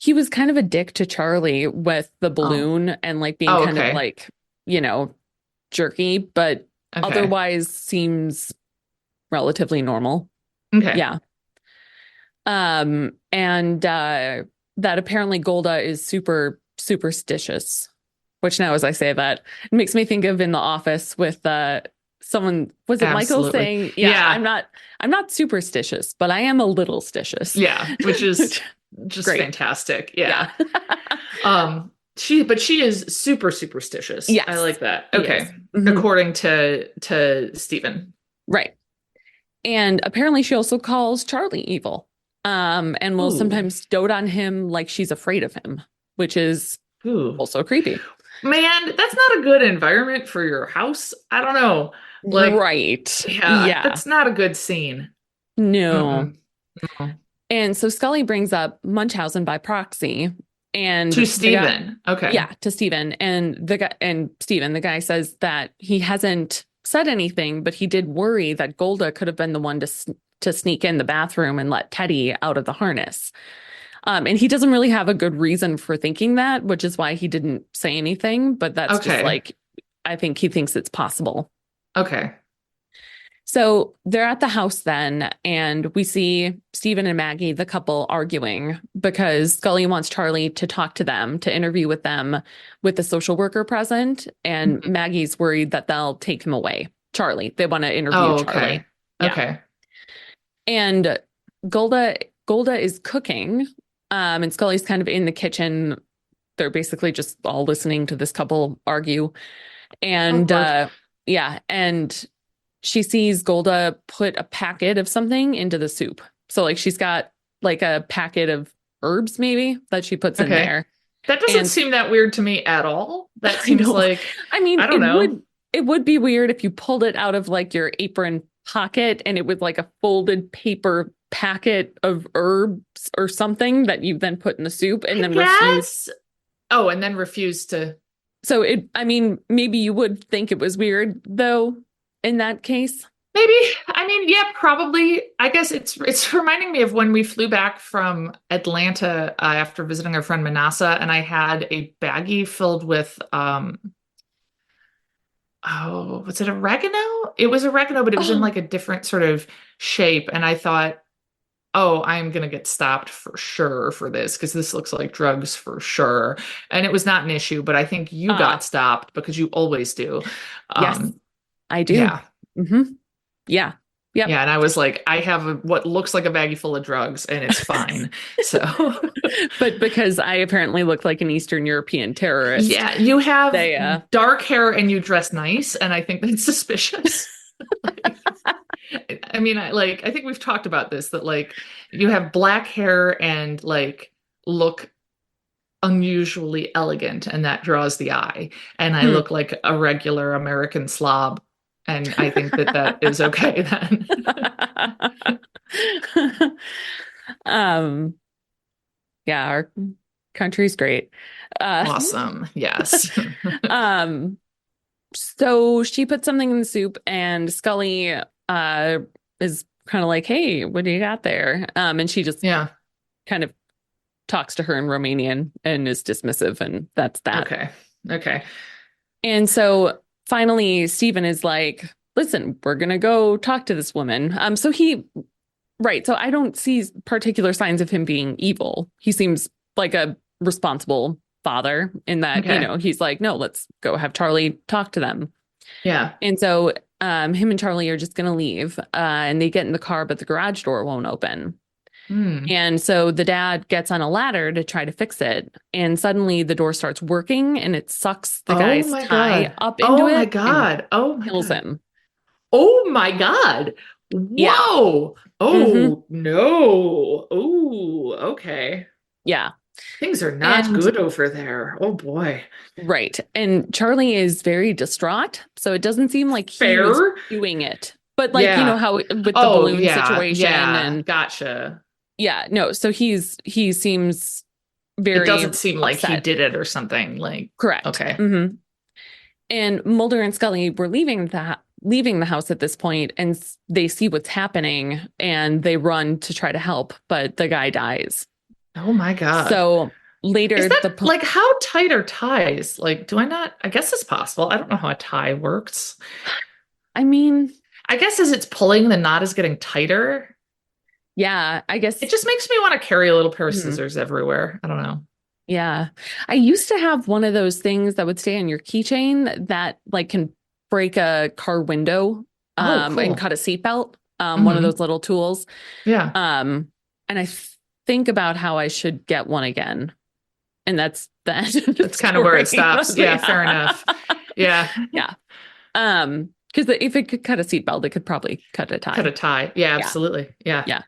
[SPEAKER 2] he was kind of a dick to Charlie with the
[SPEAKER 1] Oh.
[SPEAKER 2] balloon and like being
[SPEAKER 1] Oh,
[SPEAKER 2] kind of
[SPEAKER 1] okay.
[SPEAKER 2] like, jerky, but
[SPEAKER 1] Okay.
[SPEAKER 2] otherwise seems relatively normal.
[SPEAKER 1] Okay.
[SPEAKER 2] Yeah. And that apparently Golda is super superstitious, which now as I say that, it makes me think of in the office with someone, was it Michael
[SPEAKER 1] Absolutely.
[SPEAKER 2] saying, yeah,
[SPEAKER 1] Yeah.
[SPEAKER 2] I'm not superstitious, but I am a little stitious.
[SPEAKER 1] Yeah. Which is just
[SPEAKER 2] Great.
[SPEAKER 1] fantastic.
[SPEAKER 2] Yeah.
[SPEAKER 1] Yeah. But she is super superstitious.
[SPEAKER 2] Yes,
[SPEAKER 1] I like that.
[SPEAKER 2] she
[SPEAKER 1] Okay.
[SPEAKER 2] is. Mhm.
[SPEAKER 1] According to Stephen.
[SPEAKER 2] Right. And apparently she also calls Charlie evil. And will
[SPEAKER 1] Ooh.
[SPEAKER 2] sometimes dote on him like she's afraid of him, which is
[SPEAKER 1] Ooh.
[SPEAKER 2] also creepy.
[SPEAKER 1] Man, that's not a good environment for your house. I don't know. Like,
[SPEAKER 2] Right.
[SPEAKER 1] yeah,
[SPEAKER 2] Yeah.
[SPEAKER 1] that's not a good scene.
[SPEAKER 2] No.
[SPEAKER 1] Mm-mm. No.
[SPEAKER 2] And so Scully brings up Munchausen by proxy, and
[SPEAKER 1] To Stephen. Okay.
[SPEAKER 2] yeah, to Stephen, and the guy says that he hasn't said anything, but he did worry that Golda could have been the one to sneak in the bathroom and let Teddy out of the harness. And he doesn't really have a good reason for thinking that, which is why he didn't say anything. But that's just
[SPEAKER 1] Okay.
[SPEAKER 2] like, I think he thinks it's possible.
[SPEAKER 1] Okay.
[SPEAKER 2] So they're at the house then, and we see Stephen and Maggie, the couple, arguing because Scully wants Charlie to talk to them, to interview with them with the social worker present. And
[SPEAKER 1] Mhm.
[SPEAKER 2] Maggie's worried that they'll take him away. Charlie, they want to interview
[SPEAKER 1] Oh,
[SPEAKER 2] Charlie.
[SPEAKER 1] okay.
[SPEAKER 2] Yeah.
[SPEAKER 1] Okay.
[SPEAKER 2] And Golda is cooking, and Scully's kind of in the kitchen. They're basically just all listening to this couple argue. And
[SPEAKER 1] Awkward.
[SPEAKER 2] yeah, and she sees Golda put a packet of something into the soup. So like she's got like a packet of herbs maybe that she puts in
[SPEAKER 1] Okay.
[SPEAKER 2] there.
[SPEAKER 1] That doesn't
[SPEAKER 2] And
[SPEAKER 1] seem that weird to me at all. That
[SPEAKER 2] I
[SPEAKER 1] seems
[SPEAKER 2] know.
[SPEAKER 1] like,
[SPEAKER 2] I mean,
[SPEAKER 1] I don't know.
[SPEAKER 2] it would be weird if you pulled it out of like your apron pocket and it was like a folded paper packet of herbs or something that you then put in the soup and
[SPEAKER 1] I
[SPEAKER 2] then refuse.
[SPEAKER 1] guess. Oh, and then refuse to.
[SPEAKER 2] So I mean, maybe you would think it was weird though in that case.
[SPEAKER 1] Maybe. I mean, yeah, probably. I guess it's reminding me of when we flew back from Atlanta after visiting our friend Manasa, and I had a baggie filled with oh, was it oregano? It was oregano, but it was in
[SPEAKER 2] Oh,
[SPEAKER 1] like a different sort of shape, and I thought, oh, I'm gonna get stopped for sure for this because this looks like drugs for sure. And it was not an issue, but I think you got
[SPEAKER 2] ah,
[SPEAKER 1] stopped because you always do.
[SPEAKER 2] yes,
[SPEAKER 1] Um,
[SPEAKER 2] I do.
[SPEAKER 1] yeah.
[SPEAKER 2] Hmm. Yeah. Yep.
[SPEAKER 1] Yeah, and I was like, I have what looks like a baggie full of drugs, and it's fine. So,
[SPEAKER 2] But because I apparently look like an Eastern European terrorist,
[SPEAKER 1] yeah, you have
[SPEAKER 2] they
[SPEAKER 1] dark hair and you dress nice, and I think that's suspicious. Like, I mean, I think we've talked about this that like you have black hair and like look unusually elegant, and that draws the eye. And I
[SPEAKER 2] hmm.
[SPEAKER 1] look like a regular American slob, and I think that that is okay then.
[SPEAKER 2] um yeah, our country's great. Uh
[SPEAKER 1] Awesome. Yes.
[SPEAKER 2] um so she put something in the soup and Scully is kind of like, "Hey, what do you got there?" And she just
[SPEAKER 1] Yeah.
[SPEAKER 2] kind of talks to her in Romanian and is dismissive, and that's that.
[SPEAKER 1] Okay. Okay.
[SPEAKER 2] And so finally, Stephen is like, "Listen, we're gonna go talk to this woman." Right. So I don't see particular signs of him being evil. He seems like a responsible father in that,
[SPEAKER 1] Okay.
[SPEAKER 2] he's like, "No, let's go have Charlie talk to them."
[SPEAKER 1] Yeah.
[SPEAKER 2] And so him and Charlie are just gonna leave, and they get in the car, but the garage door won't open.
[SPEAKER 1] Hmm.
[SPEAKER 2] And so the dad gets on a ladder to try to fix it. And suddenly the door starts working and it sucks the
[SPEAKER 1] Oh
[SPEAKER 2] guy's
[SPEAKER 1] my
[SPEAKER 2] tie
[SPEAKER 1] God.
[SPEAKER 2] up into
[SPEAKER 1] Oh my
[SPEAKER 2] it and
[SPEAKER 1] God. Oh my
[SPEAKER 2] kills
[SPEAKER 1] God.
[SPEAKER 2] him.
[SPEAKER 1] Oh my God.
[SPEAKER 2] Yeah.
[SPEAKER 1] Whoa.
[SPEAKER 2] Hmm.
[SPEAKER 1] Oh no. Oh, okay.
[SPEAKER 2] Yeah.
[SPEAKER 1] Things are not
[SPEAKER 2] And
[SPEAKER 1] good over there. Oh boy.
[SPEAKER 2] right. And Charlie is very distraught. So it doesn't seem like he was
[SPEAKER 1] Fair.
[SPEAKER 2] doing it. But like,
[SPEAKER 1] Yeah.
[SPEAKER 2] how with the
[SPEAKER 1] Oh
[SPEAKER 2] balloon
[SPEAKER 1] yeah.
[SPEAKER 2] situation
[SPEAKER 1] Yeah.
[SPEAKER 2] and
[SPEAKER 1] Gotcha.
[SPEAKER 2] yeah, no. So he seems
[SPEAKER 1] It
[SPEAKER 2] very
[SPEAKER 1] doesn't seem like he
[SPEAKER 2] upset.
[SPEAKER 1] did it or something. Like,
[SPEAKER 2] Correct.
[SPEAKER 1] okay.
[SPEAKER 2] Hmm. And Mulder and Scully were leaving the house at this point, and they see what's happening, and they run to try to help, but the guy dies.
[SPEAKER 1] Oh my God.
[SPEAKER 2] So
[SPEAKER 1] Is
[SPEAKER 2] later,
[SPEAKER 1] that like how tight are ties? Like, do I not? I guess it's possible. I don't know how a tie works.
[SPEAKER 2] I mean,
[SPEAKER 1] I guess as it's pulling, the knot is getting tighter.
[SPEAKER 2] yeah, I
[SPEAKER 1] It
[SPEAKER 2] guess.
[SPEAKER 1] just makes me want to carry a little pair of
[SPEAKER 2] Hmm,
[SPEAKER 1] scissors everywhere. I don't know.
[SPEAKER 2] yeah, I used to have one of those things that would stay on your keychain that like can break a car window,
[SPEAKER 1] Oh,
[SPEAKER 2] and
[SPEAKER 1] cool.
[SPEAKER 2] cut a seatbelt. One of
[SPEAKER 1] Hmm.
[SPEAKER 2] those little tools.
[SPEAKER 1] Yeah.
[SPEAKER 2] And I think about how I should get one again. And that's the end of the
[SPEAKER 1] That's kind of where it
[SPEAKER 2] story.
[SPEAKER 1] stops. Yeah, fair enough. Yeah.
[SPEAKER 2] Yeah. Because if it could cut a seatbelt, it could probably cut a
[SPEAKER 1] Cut a
[SPEAKER 2] tie.
[SPEAKER 1] tie. Yeah,
[SPEAKER 2] Yeah.
[SPEAKER 1] absolutely. Yeah.
[SPEAKER 2] Yeah.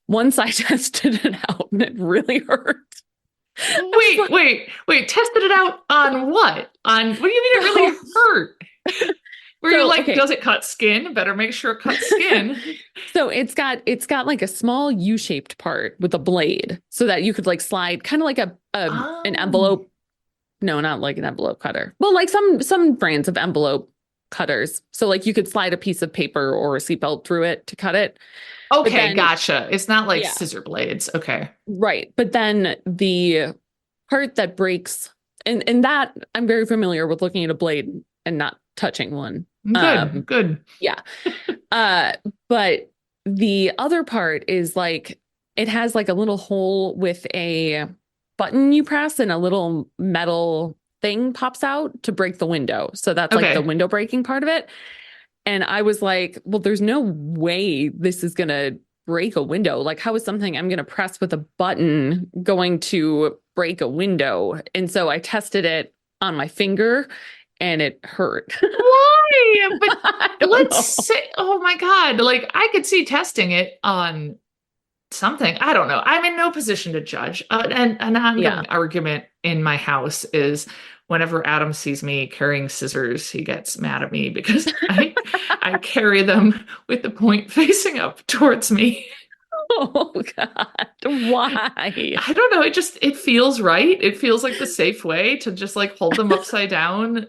[SPEAKER 2] Once I tested it out and it really hurt.
[SPEAKER 1] Wait. Tested it out on what? On what do you mean it really
[SPEAKER 2] So,
[SPEAKER 1] hurt? Where you're
[SPEAKER 2] So,
[SPEAKER 1] like,
[SPEAKER 2] okay.
[SPEAKER 1] does it cut skin? Better make sure it cuts skin.
[SPEAKER 2] So it's got like a small U-shaped part with a blade so that you could like slide kind of like a an
[SPEAKER 1] Oh,
[SPEAKER 2] envelope. No, not like an envelope cutter. Well, like some brands of envelope cutters. So like you could slide a piece of paper or a seatbelt through it to cut it. But
[SPEAKER 1] okay,
[SPEAKER 2] then
[SPEAKER 1] gotcha. It's not like
[SPEAKER 2] yeah,
[SPEAKER 1] scissor blades. Okay.
[SPEAKER 2] right. But then the part that breaks and that I'm very familiar with looking at a blade and not touching one.
[SPEAKER 1] Good, good.
[SPEAKER 2] Yeah. Uh, but the other part is like it has like a little hole with a button you press and a little metal thing pops out to break the window. So that's like the
[SPEAKER 1] Okay.
[SPEAKER 2] window breaking part of it. And I was like, well, there's no way this is gonna break a window. Like, how is something I'm gonna press with a button going to break a window? And so I tested it on my finger and it hurt.
[SPEAKER 1] Why? But
[SPEAKER 2] I don't
[SPEAKER 1] let's
[SPEAKER 2] know.
[SPEAKER 1] say, oh my God, like I could see testing it on something. I don't know. I'm in no position to judge. And an
[SPEAKER 2] Yeah.
[SPEAKER 1] ongoing argument in my house is whenever Adam sees me carrying scissors, he gets mad at me because I carry them with the point facing up towards me.
[SPEAKER 2] Oh God. Why?
[SPEAKER 1] I don't know. It feels right. It feels like the safe way to just like hold them upside down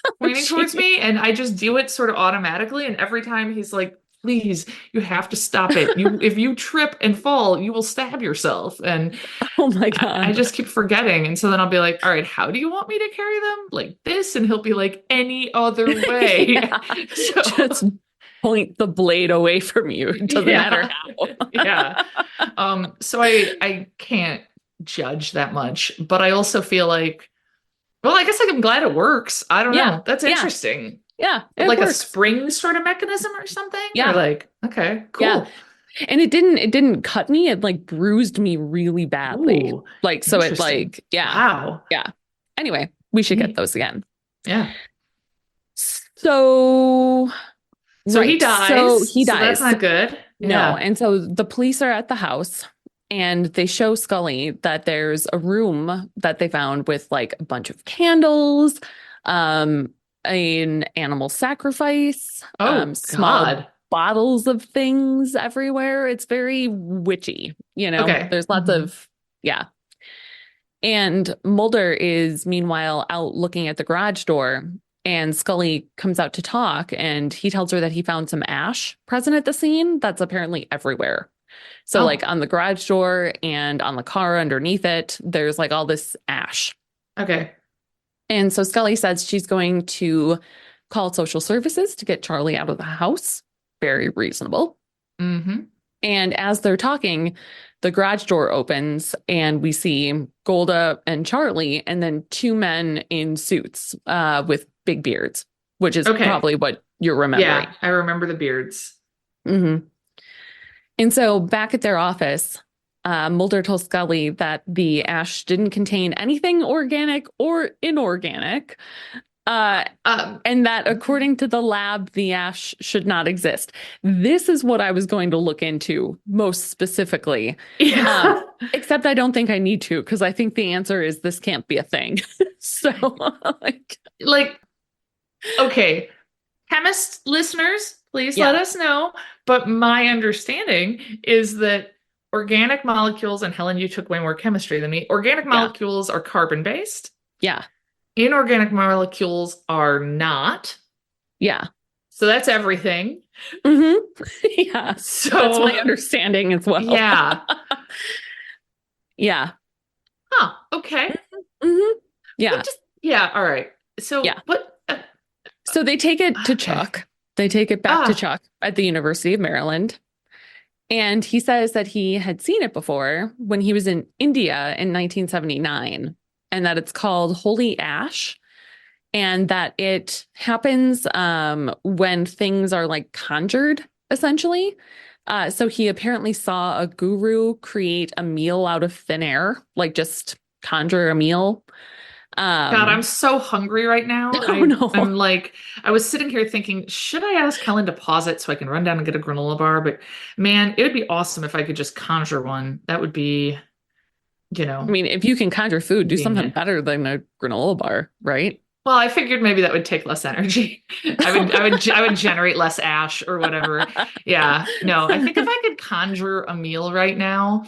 [SPEAKER 2] Oh,
[SPEAKER 1] pointing towards
[SPEAKER 2] jeez.
[SPEAKER 1] me, and I just do it sort of automatically. And every time he's like, "Please, you have to stop it. If you trip and fall, you will stab yourself." And
[SPEAKER 2] Oh my
[SPEAKER 1] I
[SPEAKER 2] God.
[SPEAKER 1] just keep forgetting. And so then I'll be like, "All right, how do you want me to carry them? Like this?" And he'll be like, "Any other way."
[SPEAKER 2] Yeah.
[SPEAKER 1] So
[SPEAKER 2] Just point the blade away from you. It doesn't matter
[SPEAKER 1] yeah,
[SPEAKER 2] how.
[SPEAKER 1] yeah. So I can't judge that much, but I also feel like, well, I guess like I'm glad it works. I don't
[SPEAKER 2] Yeah.
[SPEAKER 1] know. That's
[SPEAKER 2] Yeah.
[SPEAKER 1] interesting.
[SPEAKER 2] Yeah. It
[SPEAKER 1] Like a
[SPEAKER 2] works.
[SPEAKER 1] spring sort of mechanism or something? Or
[SPEAKER 2] Yeah.
[SPEAKER 1] like, okay,
[SPEAKER 2] Yeah.
[SPEAKER 1] cool.
[SPEAKER 2] And it didn't cut me. It like bruised me really badly.
[SPEAKER 1] Ooh,
[SPEAKER 2] Like, so it
[SPEAKER 1] interesting.
[SPEAKER 2] like, yeah.
[SPEAKER 1] Wow.
[SPEAKER 2] Yeah. Anyway, we should get
[SPEAKER 1] Neat.
[SPEAKER 2] those again.
[SPEAKER 1] Yeah.
[SPEAKER 2] So,
[SPEAKER 1] So he
[SPEAKER 2] right. So
[SPEAKER 1] dies.
[SPEAKER 2] he
[SPEAKER 1] So that's
[SPEAKER 2] dies.
[SPEAKER 1] not good.
[SPEAKER 2] No.
[SPEAKER 1] Yeah.
[SPEAKER 2] And so the police are at the house and they show Scully that there's a room that they found with like a bunch of candles, um, an animal sacrifice,
[SPEAKER 1] Oh,
[SPEAKER 2] small
[SPEAKER 1] God.
[SPEAKER 2] bottles of things everywhere. It's very witchy,
[SPEAKER 1] Okay.
[SPEAKER 2] There's lots
[SPEAKER 1] Mhm.
[SPEAKER 2] of, yeah. And Mulder is meanwhile out looking at the garage door, and Scully comes out to talk, and he tells her that he found some ash present at the scene that's apparently everywhere. So, like
[SPEAKER 1] Oh,
[SPEAKER 2] on the garage door and on the car underneath it, there's like all this ash.
[SPEAKER 1] okay.
[SPEAKER 2] And so Scully says she's going to call social services to get Charlie out of the house. Very reasonable.
[SPEAKER 1] Mm-hmm.
[SPEAKER 2] And as they're talking, the garage door opens and we see Golda and Charlie, and then two men in suits with big beards, which is
[SPEAKER 1] Okay.
[SPEAKER 2] probably what you're remembering.
[SPEAKER 1] Yeah, I remember the beards.
[SPEAKER 2] hmm And so back at their office, Mulder told Scully that the ash didn't contain anything organic or inorganic, and that
[SPEAKER 1] Okay.
[SPEAKER 2] according to the lab, the ash should not exist. This is what I was going to look into most specifically. Um,
[SPEAKER 1] Yeah.
[SPEAKER 2] except I don't think I need to because I think the answer is this can't be a thing. So, like,
[SPEAKER 1] Like, okay. Chemist listeners, please let
[SPEAKER 2] yeah,
[SPEAKER 1] us know. But my understanding is that organic molecules, and Helen, you took way more chemistry than me. Organic
[SPEAKER 2] yeah,
[SPEAKER 1] molecules are carbon based,
[SPEAKER 2] yeah,
[SPEAKER 1] inorganic molecules are not.
[SPEAKER 2] yeah.
[SPEAKER 1] So that's everything.
[SPEAKER 2] hmm Yeah, that's my
[SPEAKER 1] So,
[SPEAKER 2] understanding as well.
[SPEAKER 1] yeah.
[SPEAKER 2] Yeah.
[SPEAKER 1] Huh. Okay.
[SPEAKER 2] hmm
[SPEAKER 1] But
[SPEAKER 2] Yeah.
[SPEAKER 1] just, yeah. All right. So,
[SPEAKER 2] Yeah.
[SPEAKER 1] but,
[SPEAKER 2] So they take it to
[SPEAKER 1] okay.
[SPEAKER 2] Chuck. They take it back to
[SPEAKER 1] Ah,
[SPEAKER 2] Chuck at the University of Maryland. And he says that he had seen it before when he was in India in 1979, and that it's called Holy Ash, and that it happens when things are like conjured, essentially. So he apparently saw a guru create a meal out of thin air, like just conjure a meal.
[SPEAKER 1] God, I'm
[SPEAKER 2] Um,
[SPEAKER 1] so hungry right now.
[SPEAKER 2] oh
[SPEAKER 1] I'm
[SPEAKER 2] no.
[SPEAKER 1] like, I was sitting here thinking, should I ask Helen to pause it so I can run down and get a granola bar? But man, it would be awesome if I could just conjure one. That would be, you
[SPEAKER 2] I
[SPEAKER 1] know,
[SPEAKER 2] mean, if you can conjure food, do something
[SPEAKER 1] convenient.
[SPEAKER 2] better than a granola bar, right?
[SPEAKER 1] Well, I figured maybe that would take less energy. I would generate less ash or whatever. Yeah. No, I think if I could conjure a meal right now,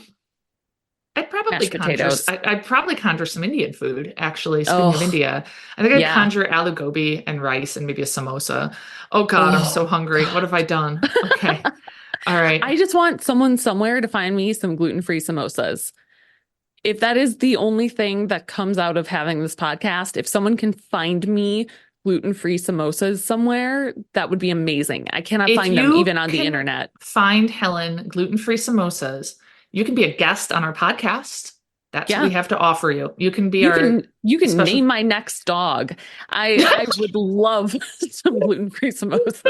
[SPEAKER 1] I'd probably
[SPEAKER 2] Mashed
[SPEAKER 1] conjure.
[SPEAKER 2] potatoes.
[SPEAKER 1] I'd probably conjure some Indian food. Actually, speaking of
[SPEAKER 2] Oh,
[SPEAKER 1] India, I think I'd
[SPEAKER 2] yeah.
[SPEAKER 1] conjure aloo gobi and rice and maybe a samosa. Oh God, I'm so
[SPEAKER 2] Oh,
[SPEAKER 1] hungry. What
[SPEAKER 2] God.
[SPEAKER 1] have I done? Okay. All right.
[SPEAKER 2] I just want someone somewhere to find me some gluten-free samosas. If that is the only thing that comes out of having this podcast, if someone can find me gluten-free samosas somewhere, that would be amazing. I cannot
[SPEAKER 1] If
[SPEAKER 2] find them
[SPEAKER 1] you
[SPEAKER 2] even on the
[SPEAKER 1] can
[SPEAKER 2] internet.
[SPEAKER 1] find Helen gluten-free samosas, you can be a guest on our podcast. That's what we
[SPEAKER 2] Yeah.
[SPEAKER 1] have to offer you. You can be our
[SPEAKER 2] You can
[SPEAKER 1] special.
[SPEAKER 2] name my next dog. I would love some gluten-free samosas.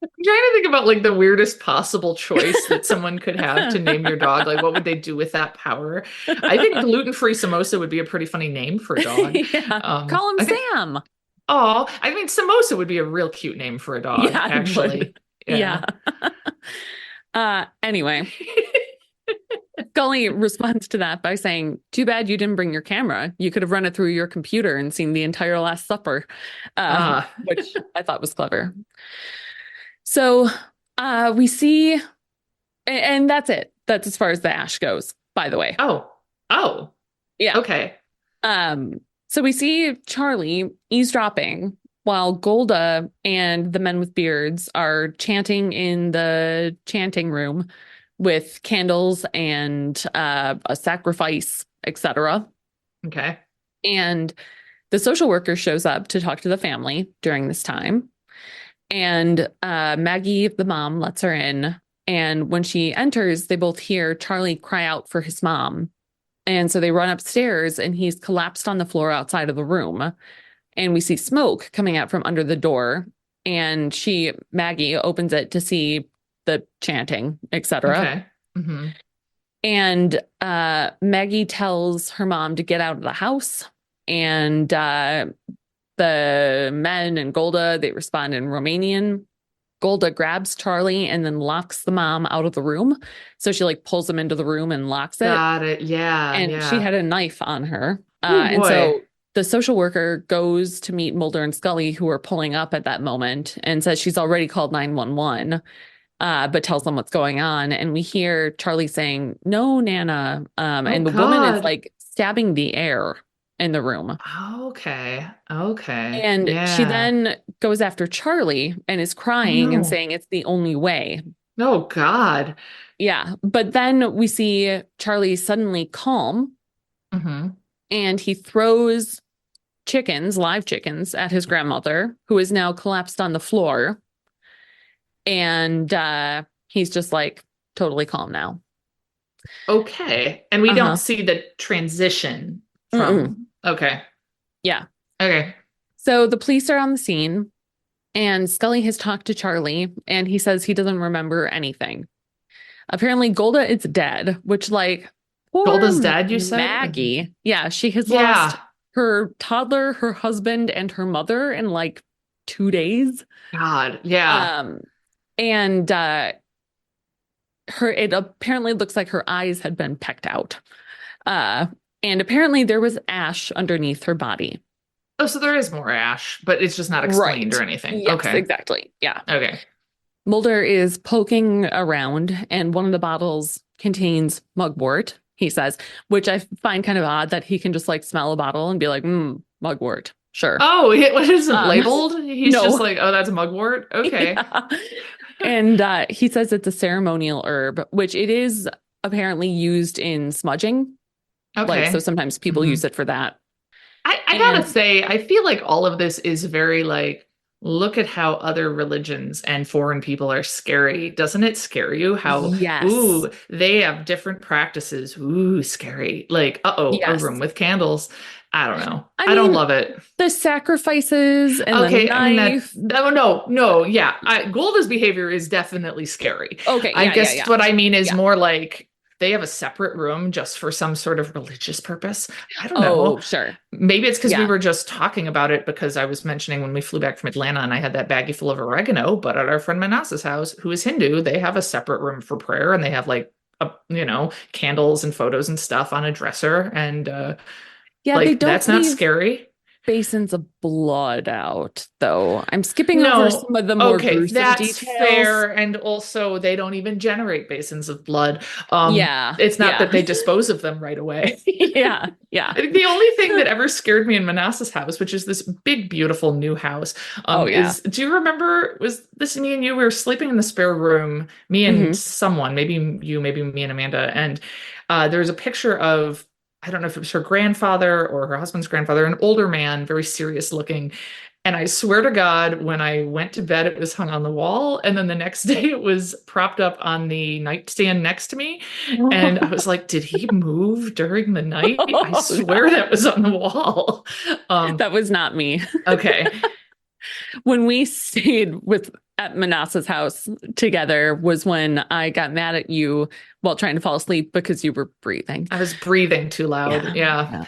[SPEAKER 1] I'm trying to think about like the weirdest possible choice that someone could have to name your dog. Like, what would they do with that power? I think gluten-free samosa would be a pretty funny name for a dog.
[SPEAKER 2] Yeah. Call him
[SPEAKER 1] I think,
[SPEAKER 2] Sam.
[SPEAKER 1] oh, I mean, samosa would be a real cute name for a dog,
[SPEAKER 2] Yeah, it would.
[SPEAKER 1] actually.
[SPEAKER 2] Yeah.
[SPEAKER 1] Yeah.
[SPEAKER 2] Anyway, Scully responds to that by saying, "Too bad you didn't bring your camera. You could have run it through your computer and seen the entire Last Supper," which I thought was clever. So we see, and that's it. That's as far as the ash goes, by the way.
[SPEAKER 1] oh, oh,
[SPEAKER 2] Yeah.
[SPEAKER 1] okay.
[SPEAKER 2] So we see Charlie eavesdropping while Golda and the men with beards are chanting in the chanting room with candles and a sacrifice, etc.
[SPEAKER 1] Okay.
[SPEAKER 2] And the social worker shows up to talk to the family during this time. And Maggie, the mom, lets her in. And when she enters, they both hear Charlie cry out for his mom. And so they run upstairs and he's collapsed on the floor outside of the room. And we see smoke coming out from under the door. And Maggie, opens it to see the chanting, etc.
[SPEAKER 1] Okay. Mm-hmm.
[SPEAKER 2] And Maggie tells her mom to get out of the house. And the men and Golda, they respond in Romanian. Golda grabs Charlie and then locks the mom out of the room. So she like pulls him into the room and locks it.
[SPEAKER 1] Got it. Yeah.
[SPEAKER 2] And she
[SPEAKER 1] Yeah.
[SPEAKER 2] had a knife on her.
[SPEAKER 1] Oh
[SPEAKER 2] And
[SPEAKER 1] boy.
[SPEAKER 2] so the social worker goes to meet Mulder and Scully, who are pulling up at that moment, and says she's already called 911, but tells them what's going on. And we hear Charlie saying, "No, Nana."
[SPEAKER 1] Oh
[SPEAKER 2] And the woman is
[SPEAKER 1] God.
[SPEAKER 2] like stabbing the air in the room.
[SPEAKER 1] Okay. Okay.
[SPEAKER 2] And she
[SPEAKER 1] Yeah.
[SPEAKER 2] then goes after Charlie and is
[SPEAKER 1] Oh
[SPEAKER 2] crying and
[SPEAKER 1] no.
[SPEAKER 2] saying it's the only way.
[SPEAKER 1] Oh God.
[SPEAKER 2] Yeah. But then we see Charlie suddenly calm
[SPEAKER 1] Mm-hmm.
[SPEAKER 2] and he throws live chickens, at his grandmother, who is now collapsed on the floor. And he's just like totally calm now.
[SPEAKER 1] Okay. And we don't
[SPEAKER 2] Uh-huh.
[SPEAKER 1] see the transition
[SPEAKER 2] Mm-mm.
[SPEAKER 1] from. Okay.
[SPEAKER 2] Yeah.
[SPEAKER 1] Okay.
[SPEAKER 2] So the police are on the scene and Scully has talked to Charlie and he says he doesn't remember anything. Apparently Golda is dead, which like
[SPEAKER 1] Golda's
[SPEAKER 2] poor
[SPEAKER 1] dead, you said?
[SPEAKER 2] Maggie. Yeah, she has lost
[SPEAKER 1] Yeah.
[SPEAKER 2] her toddler, her husband, and her mother in like 2 days.
[SPEAKER 1] God. Yeah.
[SPEAKER 2] And it apparently looks like her eyes had been pecked out. And apparently there was ash underneath her body.
[SPEAKER 1] Oh, so there is more ash, but it's just not explained
[SPEAKER 2] Right.
[SPEAKER 1] or anything.
[SPEAKER 2] Yes,
[SPEAKER 1] Okay.
[SPEAKER 2] exactly. Yeah.
[SPEAKER 1] Okay.
[SPEAKER 2] Mulder is poking around, and one of the bottles contains mugwort, he says, which I find kind of odd that he can just like smell a bottle and be like, mugwort. Sure.
[SPEAKER 1] Oh, it wasn't
[SPEAKER 2] Um,
[SPEAKER 1] labeled? He's
[SPEAKER 2] no.
[SPEAKER 1] just like, oh, that's mugwort? Okay.
[SPEAKER 2] Yeah. And he says it's a ceremonial herb, which it is apparently used in smudging. Like,
[SPEAKER 1] Okay.
[SPEAKER 2] so sometimes people
[SPEAKER 1] Mhm.
[SPEAKER 2] use it for that.
[SPEAKER 1] I gotta
[SPEAKER 2] And
[SPEAKER 1] say, I feel like all of this is very like, look at how other religions and foreign people are scary. Doesn't it scare you how,
[SPEAKER 2] yes.
[SPEAKER 1] ooh, they have different practices? Ooh, scary. Like, uh-oh, a
[SPEAKER 2] Yes.
[SPEAKER 1] room with candles. I don't know.
[SPEAKER 2] I
[SPEAKER 1] I don't
[SPEAKER 2] mean,
[SPEAKER 1] love it.
[SPEAKER 2] the sacrifices and the
[SPEAKER 1] Okay, I mean
[SPEAKER 2] knife.
[SPEAKER 1] no, yeah. Golda's behavior is definitely scary.
[SPEAKER 2] Okay,
[SPEAKER 1] I
[SPEAKER 2] yeah,
[SPEAKER 1] guess
[SPEAKER 2] yeah.
[SPEAKER 1] what I mean is
[SPEAKER 2] Yeah.
[SPEAKER 1] more like they have a separate room just for some sort of religious purpose. I don't
[SPEAKER 2] Oh,
[SPEAKER 1] know.
[SPEAKER 2] sure.
[SPEAKER 1] Maybe it's because we
[SPEAKER 2] Yeah.
[SPEAKER 1] were just talking about it because I was mentioning when we flew back from Atlanta and I had that baggie full of oregano, but at our friend Manas's house, who is Hindu, they have a separate room for prayer and they have like candles and photos and stuff on a dresser. And
[SPEAKER 2] Yeah, they
[SPEAKER 1] Like,
[SPEAKER 2] don't
[SPEAKER 1] that's not
[SPEAKER 2] leave
[SPEAKER 1] scary.
[SPEAKER 2] basins of blood out, though. I'm skipping over
[SPEAKER 1] No.
[SPEAKER 2] some of the more
[SPEAKER 1] Okay,
[SPEAKER 2] gruesome
[SPEAKER 1] that's
[SPEAKER 2] details.
[SPEAKER 1] fair. And also, they don't even generate basins of blood.
[SPEAKER 2] Yeah,
[SPEAKER 1] It's not
[SPEAKER 2] yeah,
[SPEAKER 1] that they dispose of them right away.
[SPEAKER 2] yeah, yeah.
[SPEAKER 1] I think the only thing that ever scared me in Manassas house, which is this big, beautiful new house,
[SPEAKER 2] Oh, yeah.
[SPEAKER 1] is do you remember, was this me and you? We were sleeping in the spare room, me and
[SPEAKER 2] Hmm.
[SPEAKER 1] someone, maybe you, maybe me and Amanda. And there was a picture of, I don't know if it was her grandfather or her husband's grandfather, an older man, very serious looking. And I swear to God, when I went to bed, it was hung on the wall. And then the next day, it was propped up on the nightstand next to me. And I was like, did he move during the night? I
[SPEAKER 2] Oh,
[SPEAKER 1] swear
[SPEAKER 2] no.
[SPEAKER 1] that was on the wall.
[SPEAKER 2] That was not me.
[SPEAKER 1] Okay.
[SPEAKER 2] When we stayed with at Manassas house together was when I got mad at you while trying to fall asleep because you were breathing.
[SPEAKER 1] I was breathing too loud.
[SPEAKER 2] Yeah,
[SPEAKER 1] Yeah.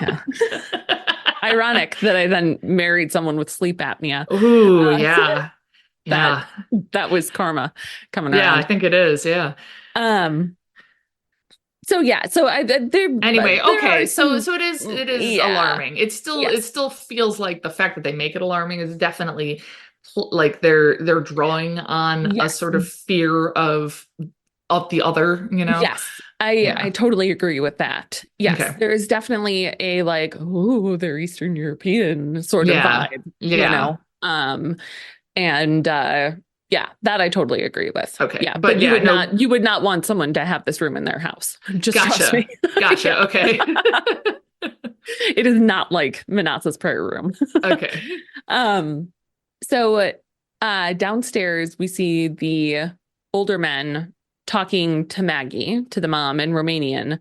[SPEAKER 2] yeah, yeah. Ironic that I then married someone with sleep apnea.
[SPEAKER 1] Ooh,
[SPEAKER 2] Uh,
[SPEAKER 1] yeah.
[SPEAKER 2] that
[SPEAKER 1] Yeah.
[SPEAKER 2] that was karma coming
[SPEAKER 1] Yeah, I
[SPEAKER 2] around.
[SPEAKER 1] think it is. Yeah.
[SPEAKER 2] Um, so yeah, so
[SPEAKER 1] Anyway,
[SPEAKER 2] there are
[SPEAKER 1] okay. So
[SPEAKER 2] some,
[SPEAKER 1] so it is
[SPEAKER 2] yeah,
[SPEAKER 1] alarming. It
[SPEAKER 2] yes,
[SPEAKER 1] still feels like the fact that they make it alarming is definitely like they're drawing on a
[SPEAKER 2] yes,
[SPEAKER 1] sort of fear of the other, you know?
[SPEAKER 2] yes. I
[SPEAKER 1] Yeah.
[SPEAKER 2] totally agree with that. Yes,
[SPEAKER 1] Okay.
[SPEAKER 2] there is definitely a like, oh, they're Eastern European sort of
[SPEAKER 1] Yeah.
[SPEAKER 2] vibe, you
[SPEAKER 1] Yeah.
[SPEAKER 2] know. And yeah, that I totally agree with.
[SPEAKER 1] Okay.
[SPEAKER 2] Yeah, but
[SPEAKER 1] But yeah, no,
[SPEAKER 2] you would not want someone to have this room in their house. Just trust me.
[SPEAKER 1] gotcha. Gotcha.
[SPEAKER 2] Yeah.
[SPEAKER 1] Okay.
[SPEAKER 2] It is not like Manasseh's prayer room.
[SPEAKER 1] Okay.
[SPEAKER 2] Um, so downstairs we see the older men talking to Maggie, to the mom in Romanian,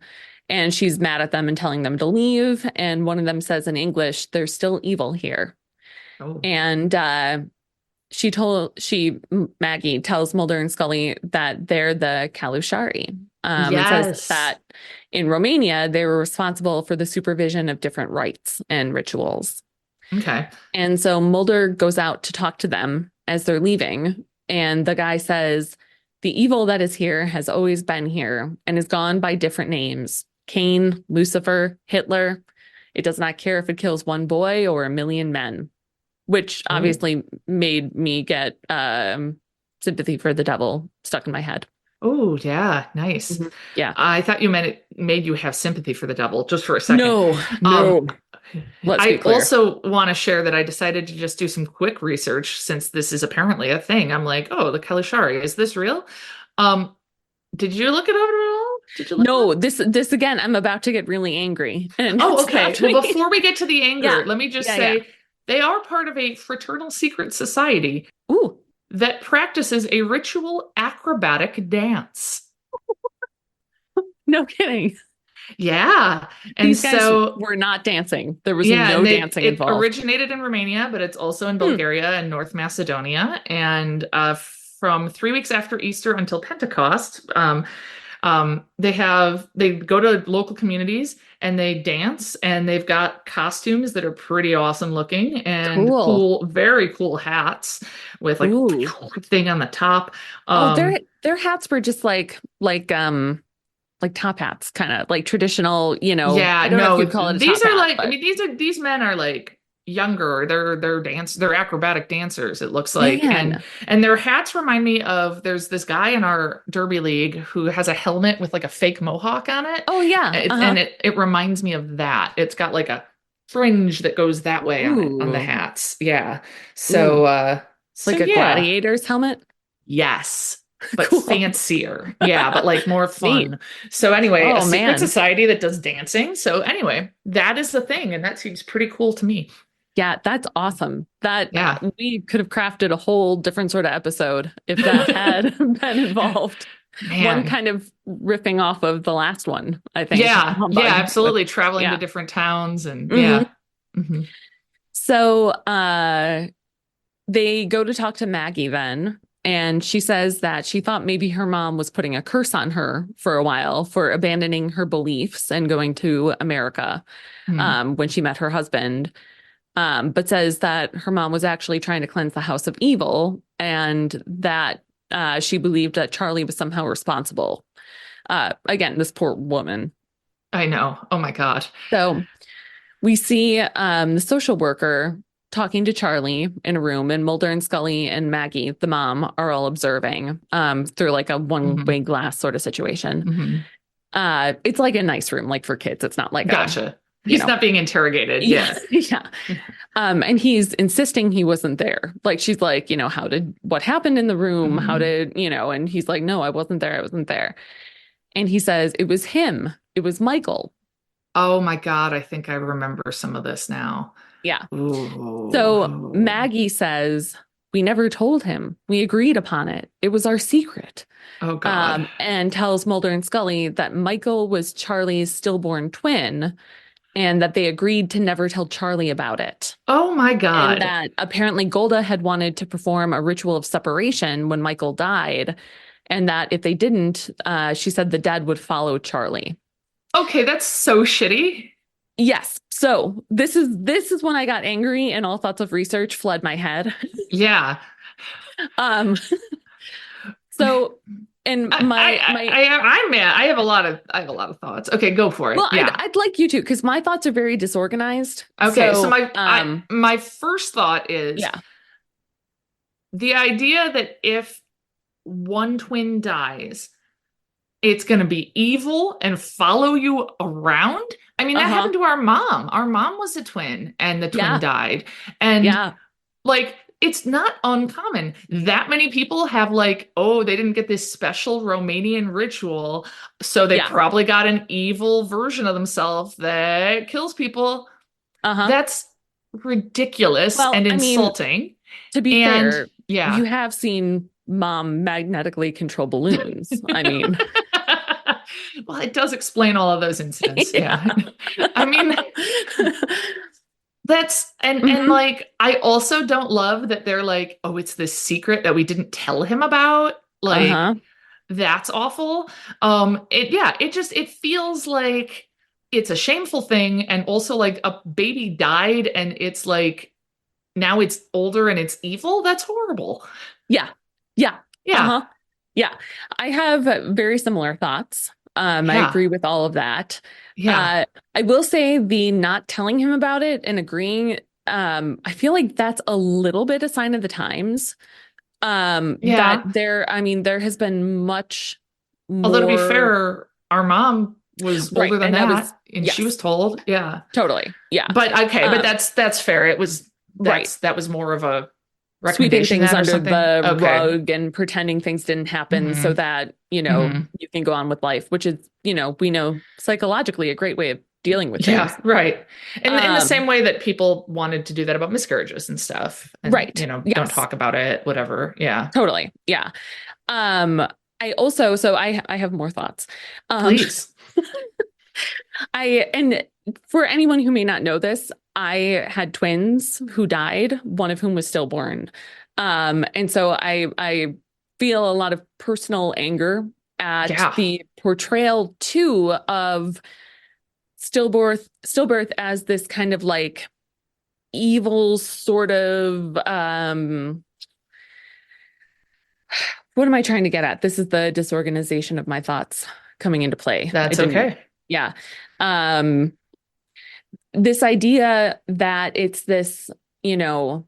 [SPEAKER 2] and she's mad at them and telling them to leave. And one of them says in English, "There's still evil here."
[SPEAKER 1] Oh.
[SPEAKER 2] And Maggie tells Mulder and Scully that they're the Calusari, and says
[SPEAKER 1] Yes.
[SPEAKER 2] that in Romania they were responsible for the supervision of different rites and rituals.
[SPEAKER 1] Okay.
[SPEAKER 2] And so Mulder goes out to talk to them as they're leaving, and the guy says, "The evil that is here has always been here and is gone by different names: Cain, Lucifer, Hitler. It does not care if it kills one boy or a million men." Which
[SPEAKER 1] Oh.
[SPEAKER 2] obviously made me get sympathy for the devil stuck in my head.
[SPEAKER 1] Oh, yeah. Nice.
[SPEAKER 2] Mhm. Yeah.
[SPEAKER 1] I thought you meant it made you have sympathy for the devil just for a second.
[SPEAKER 2] No,
[SPEAKER 1] Um,
[SPEAKER 2] no. Let's be
[SPEAKER 1] I
[SPEAKER 2] clear.
[SPEAKER 1] also want to share that I decided to just do some quick research since this is apparently a thing. I'm like, oh, the Kalishari, is this real? Um, did you look it up at all? Did you look it up?
[SPEAKER 2] No, this again, I'm about to get really angry and
[SPEAKER 1] Oh, okay.
[SPEAKER 2] stop
[SPEAKER 1] Well,
[SPEAKER 2] me.
[SPEAKER 1] before we get to the anger,
[SPEAKER 2] Yeah.
[SPEAKER 1] let me just
[SPEAKER 2] Yeah, yeah.
[SPEAKER 1] say they are part of a fraternal secret society
[SPEAKER 2] Ooh,
[SPEAKER 1] that practices a ritual acrobatic dance.
[SPEAKER 2] no kidding.
[SPEAKER 1] Yeah. And
[SPEAKER 2] These guys
[SPEAKER 1] so
[SPEAKER 2] were not dancing. There was
[SPEAKER 1] yeah, and
[SPEAKER 2] no
[SPEAKER 1] they
[SPEAKER 2] dancing
[SPEAKER 1] it
[SPEAKER 2] involved.
[SPEAKER 1] originated in Romania, but it's also in
[SPEAKER 2] Hmm,
[SPEAKER 1] Bulgaria and North Macedonia. And from 3 weeks after Easter until Pentecost, they go to local communities and they dance, and they've got costumes that are pretty awesome looking and
[SPEAKER 2] cool.
[SPEAKER 1] cool, very cool hats with like
[SPEAKER 2] Ooh.
[SPEAKER 1] thing on the top.
[SPEAKER 2] Oh,
[SPEAKER 1] Um,
[SPEAKER 2] their hats were just like top hats, kind of like traditional,
[SPEAKER 1] Yeah,
[SPEAKER 2] I don't know if
[SPEAKER 1] no,
[SPEAKER 2] you'd call it a
[SPEAKER 1] these
[SPEAKER 2] top
[SPEAKER 1] are
[SPEAKER 2] hat,
[SPEAKER 1] like, I
[SPEAKER 2] but
[SPEAKER 1] mean, these men are like younger. They're acrobatic dancers, it looks like. And
[SPEAKER 2] man.
[SPEAKER 1] their hats remind me of there's this guy in our Derby League who has a helmet with like a fake mohawk on it.
[SPEAKER 2] Oh yeah.
[SPEAKER 1] And
[SPEAKER 2] Uh-huh.
[SPEAKER 1] it reminds me of that. It's got like a fringe that goes that way on it on the
[SPEAKER 2] Ooh.
[SPEAKER 1] hats. Yeah.
[SPEAKER 2] Ooh.
[SPEAKER 1] So
[SPEAKER 2] Like a
[SPEAKER 1] yeah.
[SPEAKER 2] gladiator's helmet.
[SPEAKER 1] Yes, but
[SPEAKER 2] Cool.
[SPEAKER 1] fancier. Yeah, but like more
[SPEAKER 2] Neat.
[SPEAKER 1] fun. So anyway, a
[SPEAKER 2] Oh
[SPEAKER 1] secret
[SPEAKER 2] man.
[SPEAKER 1] society that does dancing. So anyway, that is the thing, and that seems pretty cool to me.
[SPEAKER 2] Yeah, that's awesome. That
[SPEAKER 1] Yeah.
[SPEAKER 2] we could have crafted a whole different sort of episode if that had been involved. One
[SPEAKER 1] Man.
[SPEAKER 2] kind of riffing off of the last one, I think.
[SPEAKER 1] Yeah. Yeah,
[SPEAKER 2] Humbug with
[SPEAKER 1] absolutely. Traveling to
[SPEAKER 2] yeah.
[SPEAKER 1] different towns and
[SPEAKER 2] Hmm.
[SPEAKER 1] yeah. Hmm.
[SPEAKER 2] So they go to talk to Maggie then, and she says that she thought maybe her mom was putting a curse on her for a while for abandoning her beliefs and going to America
[SPEAKER 1] Hmm.
[SPEAKER 2] when she met her husband, but says that her mom was actually trying to cleanse the house of evil and that she believed that Charlie was somehow responsible. Again, this poor woman.
[SPEAKER 1] I know. Oh my God.
[SPEAKER 2] So we see the social worker talking to Charlie in a room, and Mulder and Scully and Maggie, the mom, are all observing through like a
[SPEAKER 1] Hmm.
[SPEAKER 2] one-way glass sort of situation.
[SPEAKER 1] Hmm.
[SPEAKER 2] It's like a nice room, like for kids. It's not like a,
[SPEAKER 1] Gotcha.
[SPEAKER 2] you
[SPEAKER 1] He's
[SPEAKER 2] know,
[SPEAKER 1] not being interrogated.
[SPEAKER 2] yeah,
[SPEAKER 1] Yeah.
[SPEAKER 2] yeah. And he's insisting he wasn't there. Like she's like, what happened in the room? How
[SPEAKER 1] Hmm.
[SPEAKER 2] did, and he's like, no, I wasn't there. I wasn't there. And he says, it was him. It was Michael.
[SPEAKER 1] Oh my God, I think I remember some of this now.
[SPEAKER 2] Yeah. So
[SPEAKER 1] Ooh.
[SPEAKER 2] Maggie says, we never told him. We agreed upon it. It was our secret.
[SPEAKER 1] Oh God.
[SPEAKER 2] And tells Mulder and Scully that Michael was Charlie's stillborn twin and that they agreed to never tell Charlie about it.
[SPEAKER 1] Oh my
[SPEAKER 2] And
[SPEAKER 1] God.
[SPEAKER 2] that apparently Golda had wanted to perform a ritual of separation when Michael died. And that if they didn't, she said the dead would follow Charlie.
[SPEAKER 1] Okay, that's so shitty.
[SPEAKER 2] Yes. So this is when I got angry and all thoughts of research fled my head.
[SPEAKER 1] Yeah.
[SPEAKER 2] Um, so and
[SPEAKER 1] I'm mad. I have a lot of thoughts. Okay, go for it.
[SPEAKER 2] well, I'd
[SPEAKER 1] Yeah.
[SPEAKER 2] I'd like you to because my thoughts are very disorganized.
[SPEAKER 1] Okay, so
[SPEAKER 2] So
[SPEAKER 1] my first thought is
[SPEAKER 2] yeah.
[SPEAKER 1] the idea that if one twin dies, it's going to be evil and follow you around. I mean, that
[SPEAKER 2] Uh-huh.
[SPEAKER 1] happened to our mom. Our mom was a twin and the twin
[SPEAKER 2] Yeah.
[SPEAKER 1] died. And
[SPEAKER 2] Yeah.
[SPEAKER 1] like, it's not uncommon. That many people have like, oh, they didn't get this special Romanian ritual, so they
[SPEAKER 2] Yeah.
[SPEAKER 1] probably got an evil version of themselves that kills people.
[SPEAKER 2] Uh-huh.
[SPEAKER 1] That's ridiculous
[SPEAKER 2] Well,
[SPEAKER 1] and
[SPEAKER 2] I mean,
[SPEAKER 1] insulting.
[SPEAKER 2] to be
[SPEAKER 1] And
[SPEAKER 2] fair,
[SPEAKER 1] yeah.
[SPEAKER 2] you have seen mom magnetically control balloons. I mean,
[SPEAKER 1] Well, it does explain all of those incidents.
[SPEAKER 2] yeah.
[SPEAKER 1] Yeah. I mean, that's and
[SPEAKER 2] Hmm.
[SPEAKER 1] like I also don't love that they're like, oh, it's this secret that we didn't tell him about. Like
[SPEAKER 2] Uh-huh.
[SPEAKER 1] that's awful. It feels like it's a shameful thing and also like a baby died and it's like now it's older and it's evil. That's horrible.
[SPEAKER 2] Yeah. Yeah.
[SPEAKER 1] Yeah.
[SPEAKER 2] Uh-huh. Yeah. I have very similar thoughts. I
[SPEAKER 1] Yeah.
[SPEAKER 2] agree with all of that.
[SPEAKER 1] Yeah.
[SPEAKER 2] Uh, I will say the not telling him about it and agreeing, I feel like that's a little bit a sign of the times. That
[SPEAKER 1] Yeah.
[SPEAKER 2] I mean, there has been much
[SPEAKER 1] Although to be
[SPEAKER 2] more,
[SPEAKER 1] fair, our mom was older
[SPEAKER 2] right.
[SPEAKER 1] than
[SPEAKER 2] And that
[SPEAKER 1] that
[SPEAKER 2] was,
[SPEAKER 1] and she was
[SPEAKER 2] yes,
[SPEAKER 1] told. Yeah.
[SPEAKER 2] totally. Yeah.
[SPEAKER 1] But okay, but
[SPEAKER 2] Um,
[SPEAKER 1] that's fair.
[SPEAKER 2] right.
[SPEAKER 1] That was more of a
[SPEAKER 2] Sweeping
[SPEAKER 1] recommendation
[SPEAKER 2] things
[SPEAKER 1] then or
[SPEAKER 2] under
[SPEAKER 1] something.
[SPEAKER 2] the
[SPEAKER 1] Okay.
[SPEAKER 2] rug and pretending things didn't happen so
[SPEAKER 1] Hmm.
[SPEAKER 2] that,
[SPEAKER 1] Hmm.
[SPEAKER 2] you can go on with life, which is, we know psychologically a great way of dealing with
[SPEAKER 1] Yeah,
[SPEAKER 2] things.
[SPEAKER 1] right. And in the same
[SPEAKER 2] Um,
[SPEAKER 1] way that people wanted to do that about miscarriages and stuff and,
[SPEAKER 2] right.
[SPEAKER 1] don't
[SPEAKER 2] Yes,
[SPEAKER 1] talk about it, whatever. Yeah.
[SPEAKER 2] totally. Yeah. Um, I also, so I have more thoughts. Um,
[SPEAKER 1] Please.
[SPEAKER 2] and for anyone who may not know this, I had twins who died, one of whom was stillborn. And so I feel a lot of personal anger at
[SPEAKER 1] Yeah.
[SPEAKER 2] the portrayal too of stillbirth as this kind of like evil sort of what am I trying to get at? This is the disorganization of my thoughts coming into play. I
[SPEAKER 1] That's
[SPEAKER 2] didn't,
[SPEAKER 1] okay.
[SPEAKER 2] yeah. Um, this idea that it's this, you know,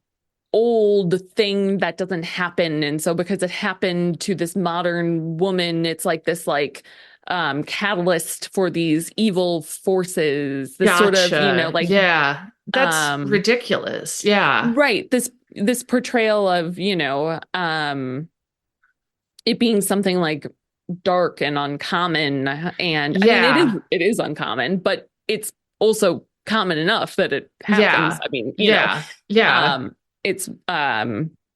[SPEAKER 2] old thing that doesn't happen. And so because it happened to this modern woman, it's like this like catalyst for these evil forces, this sort of,
[SPEAKER 1] Gotcha.
[SPEAKER 2] like
[SPEAKER 1] Yeah. That's
[SPEAKER 2] um
[SPEAKER 1] ridiculous. Yeah.
[SPEAKER 2] right, this portrayal of, it being something like dark and uncommon. And I mean,
[SPEAKER 1] Yeah.
[SPEAKER 2] it is uncommon, but it's also common enough that it happens.
[SPEAKER 1] Yeah.
[SPEAKER 2] I mean,
[SPEAKER 1] Yeah. Yeah.
[SPEAKER 2] it's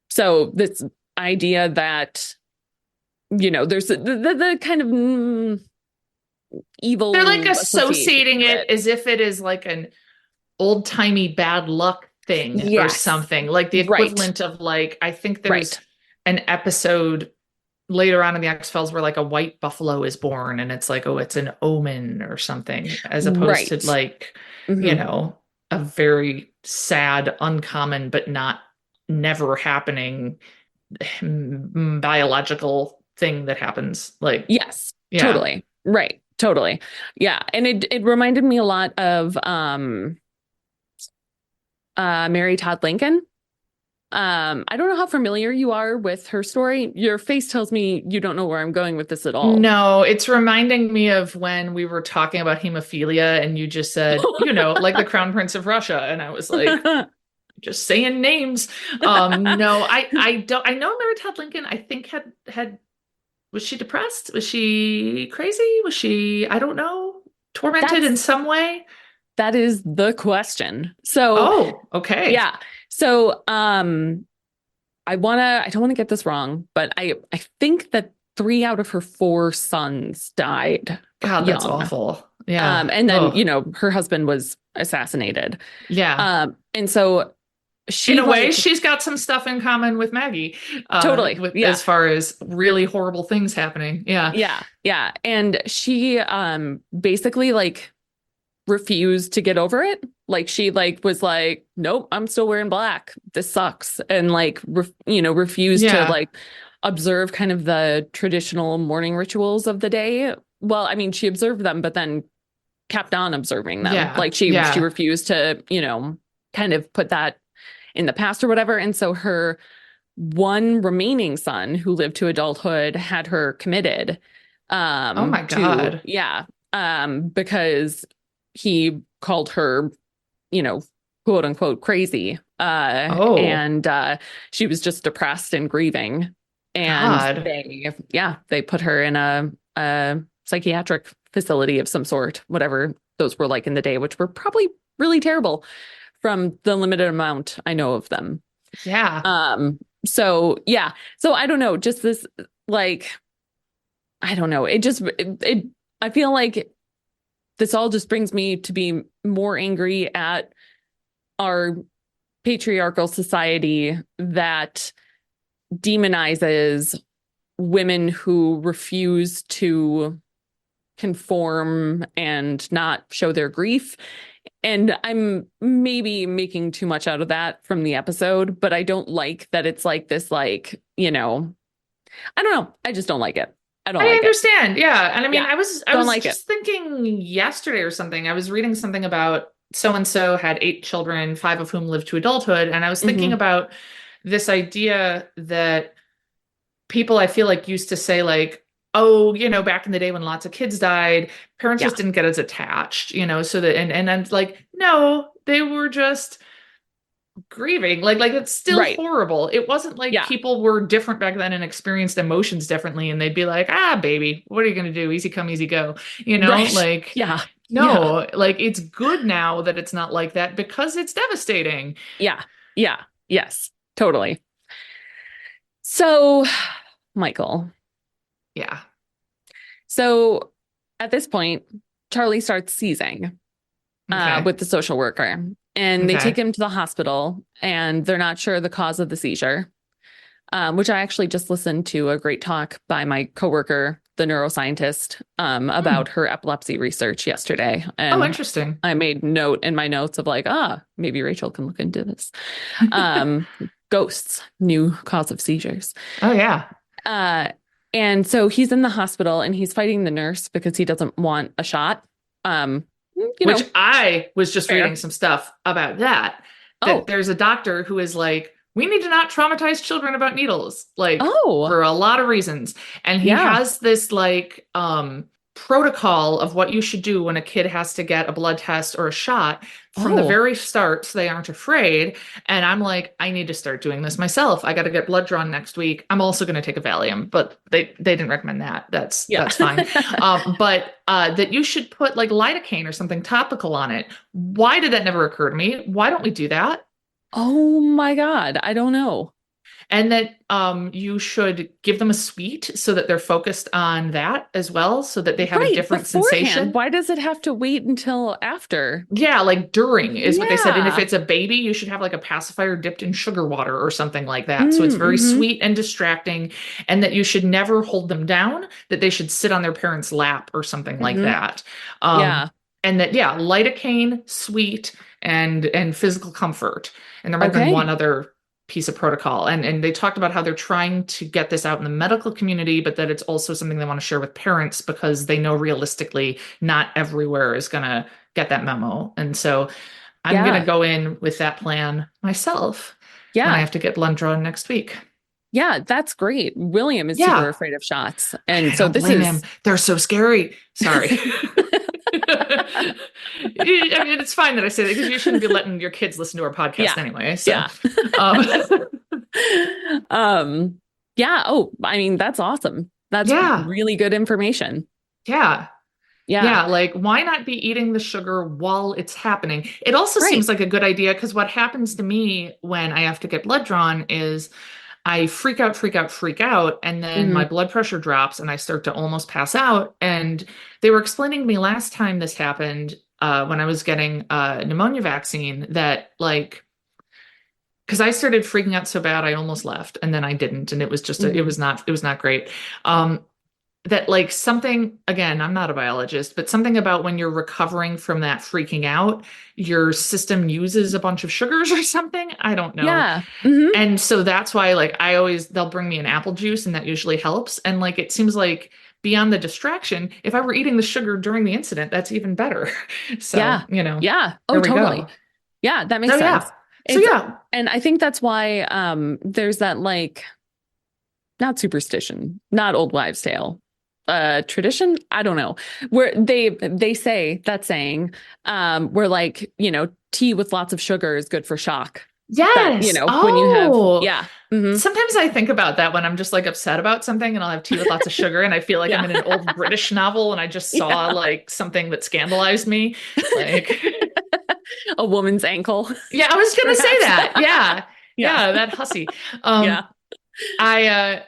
[SPEAKER 2] so this idea that, there's the kind of
[SPEAKER 1] They're like
[SPEAKER 2] evil association
[SPEAKER 1] associating
[SPEAKER 2] to
[SPEAKER 1] it
[SPEAKER 2] it.
[SPEAKER 1] as if it is like an old-timey bad luck thing or
[SPEAKER 2] Yes.
[SPEAKER 1] something. Like the
[SPEAKER 2] Right.
[SPEAKER 1] equivalent of like I think there's
[SPEAKER 2] Right.
[SPEAKER 1] an episode later on in the X-Files where like a white buffalo is born and it's like, oh, it's an omen or something, as opposed to
[SPEAKER 2] Right.
[SPEAKER 1] like,
[SPEAKER 2] Hmm.
[SPEAKER 1] a very sad, uncommon, but not never happening biological thing that happens. Like,
[SPEAKER 2] Yes.
[SPEAKER 1] yeah.
[SPEAKER 2] Totally. Right. Totally. Yeah. And it reminded me a lot of Mary Todd Lincoln. I don't know how familiar you are with her story. Your face tells me you don't know where I'm going with this at all.
[SPEAKER 1] No, it's reminding me of when we were talking about hemophilia and you just said, like the Crown Prince of Russia. And I was like, just saying names. No, I don't. I know Mary Todd Lincoln, I think had was she depressed? Was she crazy? Was she, I don't know, tormented
[SPEAKER 2] That's
[SPEAKER 1] in some way?
[SPEAKER 2] that is the question. So,
[SPEAKER 1] Oh, okay.
[SPEAKER 2] yeah. So, I don't want to get this wrong, but I think that three out of her four sons died
[SPEAKER 1] God, that's
[SPEAKER 2] young.
[SPEAKER 1] awful. Yeah.
[SPEAKER 2] And then,
[SPEAKER 1] Oh,
[SPEAKER 2] her husband was assassinated.
[SPEAKER 1] yeah.
[SPEAKER 2] And so
[SPEAKER 1] In
[SPEAKER 2] she
[SPEAKER 1] a way,
[SPEAKER 2] like
[SPEAKER 1] she's got some stuff in common with Maggie,
[SPEAKER 2] totally,
[SPEAKER 1] with
[SPEAKER 2] yeah,
[SPEAKER 1] as far as really horrible things happening. Yeah.
[SPEAKER 2] yeah, yeah. And she basically like refused to get over it. Like she like was like, nope, I'm still wearing black. This sucks. And like refused to
[SPEAKER 1] Yeah.
[SPEAKER 2] like observe kind of the traditional mourning rituals of the day. Well, I mean, she observed them, but then kept on observing them.
[SPEAKER 1] Yeah.
[SPEAKER 2] Like she
[SPEAKER 1] Yeah.
[SPEAKER 2] refused to, kind of put that in the past or whatever. And so her one remaining son who lived to adulthood had her committed
[SPEAKER 1] Oh my
[SPEAKER 2] to
[SPEAKER 1] God.
[SPEAKER 2] yeah because he called her, you know, quote unquote crazy.
[SPEAKER 1] Oh,
[SPEAKER 2] And she was just depressed and grieving. And
[SPEAKER 1] God.
[SPEAKER 2] they put her in a psychiatric facility of some sort, whatever those were like in the day, which were probably really terrible from the limited amount I know of them.
[SPEAKER 1] Yeah.
[SPEAKER 2] So yeah. So I don't know, just this like I don't know. I feel like this all just brings me to be more angry at our patriarchal society that demonizes women who refuse to conform and not show their grief. And I'm maybe making too much out of that from the episode, but I don't like that it's like this, like, I don't know. I just don't like it. I don't
[SPEAKER 1] I
[SPEAKER 2] like it.
[SPEAKER 1] understand. Yeah. And I mean,
[SPEAKER 2] Yeah,
[SPEAKER 1] I
[SPEAKER 2] don't
[SPEAKER 1] was
[SPEAKER 2] like it.
[SPEAKER 1] just thinking yesterday or something. I was reading something about so and so had 8 children, 5 of whom lived to adulthood. And I was thinking
[SPEAKER 2] Hmm.
[SPEAKER 1] about this idea that people I feel like used to say like, oh, back in the day when lots of kids died, parents
[SPEAKER 2] Yeah,
[SPEAKER 1] just didn't get as attached, so that and I'm like, no, they were just grieving. Like it's still
[SPEAKER 2] right.
[SPEAKER 1] horrible. It wasn't like
[SPEAKER 2] Yeah,
[SPEAKER 1] people were different back then and experienced emotions differently and they'd be like, ah, baby, what are you going to do? Easy come, easy go.
[SPEAKER 2] right.
[SPEAKER 1] Like
[SPEAKER 2] Yeah, yeah,
[SPEAKER 1] no, like it's good now that it's not like that because it's devastating.
[SPEAKER 2] yeah, yeah. Yes, totally. So, Michael.
[SPEAKER 1] Yeah.
[SPEAKER 2] So at this point, Charlie starts seizing
[SPEAKER 1] Okay.
[SPEAKER 2] with the social worker, and they take
[SPEAKER 1] Okay.
[SPEAKER 2] him to the hospital, and they're not sure the cause of the seizure. Which I actually just listened to a great talk by my coworker, the neuroscientist,
[SPEAKER 1] Hmm.
[SPEAKER 2] about her epilepsy research yesterday.
[SPEAKER 1] Oh,
[SPEAKER 2] And
[SPEAKER 1] interesting.
[SPEAKER 2] I made note in my notes of like, maybe Rachel can look into this. Um, Ghosts, new cause of seizures.
[SPEAKER 1] Oh yeah.
[SPEAKER 2] Uh, and so he's in the hospital and he's fighting the nurse because he doesn't want a shot. Um, you
[SPEAKER 1] Which
[SPEAKER 2] know,
[SPEAKER 1] I was just reading
[SPEAKER 2] fair.
[SPEAKER 1] some stuff about that
[SPEAKER 2] Oh,
[SPEAKER 1] there's a doctor who is like, we need to not traumatize children about needles, like
[SPEAKER 2] oh,
[SPEAKER 1] for a lot of reasons. And he
[SPEAKER 2] yeah.
[SPEAKER 1] has this like protocol of what you should do when a kid has to get a blood test or a shot from the
[SPEAKER 2] Oh,
[SPEAKER 1] very start so they aren't afraid. And I'm like, I need to start doing this myself. I got to get blood drawn next week. I'm also going to take a Valium, but they didn't recommend that.
[SPEAKER 2] yeah.
[SPEAKER 1] That's fine. But that you should put like lidocaine or something topical on it. Why did that never occur to me? Why don't we do that?
[SPEAKER 2] Oh my God. I don't know.
[SPEAKER 1] And that you should give them a sweet so that they're focused on that as well, so that they have a
[SPEAKER 2] Right,
[SPEAKER 1] different
[SPEAKER 2] beforehand.
[SPEAKER 1] sensation.
[SPEAKER 2] Why does it have to wait until after?
[SPEAKER 1] Yeah, like during is what they said. And if
[SPEAKER 2] Yeah.
[SPEAKER 1] it's a baby, you should have like a pacifier dipped in sugar water or something like that. So it's very
[SPEAKER 2] Mm-hmm.
[SPEAKER 1] sweet and distracting, and that you should never hold them down, that they should sit on their parents' lap or something like
[SPEAKER 2] Mm-hmm.
[SPEAKER 1] that. Um,
[SPEAKER 2] Yeah.
[SPEAKER 1] and that, yeah, lidocaine, sweet, and physical comfort. And there might have been one
[SPEAKER 2] Okay.
[SPEAKER 1] other piece of protocol. And they talked about how they're trying to get this out in the medical community, but that it's also something they want to share with parents because they know realistically not everywhere is gonna get that memo. And so I'm gonna
[SPEAKER 2] Yeah.
[SPEAKER 1] go in with that plan myself when I
[SPEAKER 2] Yeah.
[SPEAKER 1] have to get blood drawn next week.
[SPEAKER 2] Yeah, that's great. William is super
[SPEAKER 1] Yeah,
[SPEAKER 2] afraid of shots. And
[SPEAKER 1] I
[SPEAKER 2] so
[SPEAKER 1] don't
[SPEAKER 2] this
[SPEAKER 1] blame him.
[SPEAKER 2] is
[SPEAKER 1] They're so scary. Sorry. I mean, it's fine that I say that because you shouldn't be letting your kids listen to our podcast
[SPEAKER 2] yeah.
[SPEAKER 1] anyway. So,
[SPEAKER 2] Yeah.
[SPEAKER 1] um,
[SPEAKER 2] Um, yeah. Oh, I mean, that's awesome. That's
[SPEAKER 1] yeah,
[SPEAKER 2] really good information.
[SPEAKER 1] yeah.
[SPEAKER 2] Yeah.
[SPEAKER 1] Yeah, like why not be eating the sugar while it's happening? It also seems
[SPEAKER 2] Right.
[SPEAKER 1] like a good idea because what happens to me when I have to get blood drawn is I freak out, freak out, freak out, and then my
[SPEAKER 2] Hmm.
[SPEAKER 1] blood pressure drops and I start to almost pass out. And they were explaining to me last time this happened, when I was getting a pneumonia vaccine, that like because I started freaking out so bad I almost left and then I didn't, and it was just
[SPEAKER 2] Hmm.
[SPEAKER 1] it was not great. Um, that like something, again, I'm not a biologist, but something about when you're recovering from that freaking out, your system uses a bunch of sugars or something. I don't know.
[SPEAKER 2] Yeah. Hmm.
[SPEAKER 1] And so that's why like I always they'll bring me an apple juice and that usually helps. And like it seems like beyond the distraction, if I were eating the sugar during the incident, that's even better. So,
[SPEAKER 2] Yeah. Yeah. Oh,
[SPEAKER 1] there we
[SPEAKER 2] totally.
[SPEAKER 1] go.
[SPEAKER 2] Yeah, that
[SPEAKER 1] So
[SPEAKER 2] makes
[SPEAKER 1] yeah.
[SPEAKER 2] sense.
[SPEAKER 1] So
[SPEAKER 2] It's,
[SPEAKER 1] yeah.
[SPEAKER 2] and I think that's why there's that like not superstition, not old wives' tale. Tradition, I don't know. Where they say that saying, where like, tea with lots of sugar is good for shock. That,
[SPEAKER 1] Yes.
[SPEAKER 2] when you have,
[SPEAKER 1] Oh.
[SPEAKER 2] yeah. Hmm.
[SPEAKER 1] Sometimes I think about that when I'm just like upset about something and I'll have tea with lots of sugar and I feel like I'm
[SPEAKER 2] Yeah.
[SPEAKER 1] in an old British novel and I just saw
[SPEAKER 2] Yeah.
[SPEAKER 1] like something that scandalized me. Like,
[SPEAKER 2] A woman's ankle,
[SPEAKER 1] yeah, I was gonna say
[SPEAKER 2] perhaps.
[SPEAKER 1] that. Yeah.
[SPEAKER 2] Yeah.
[SPEAKER 1] Yeah, that hussy. Um,
[SPEAKER 2] Yeah.
[SPEAKER 1] I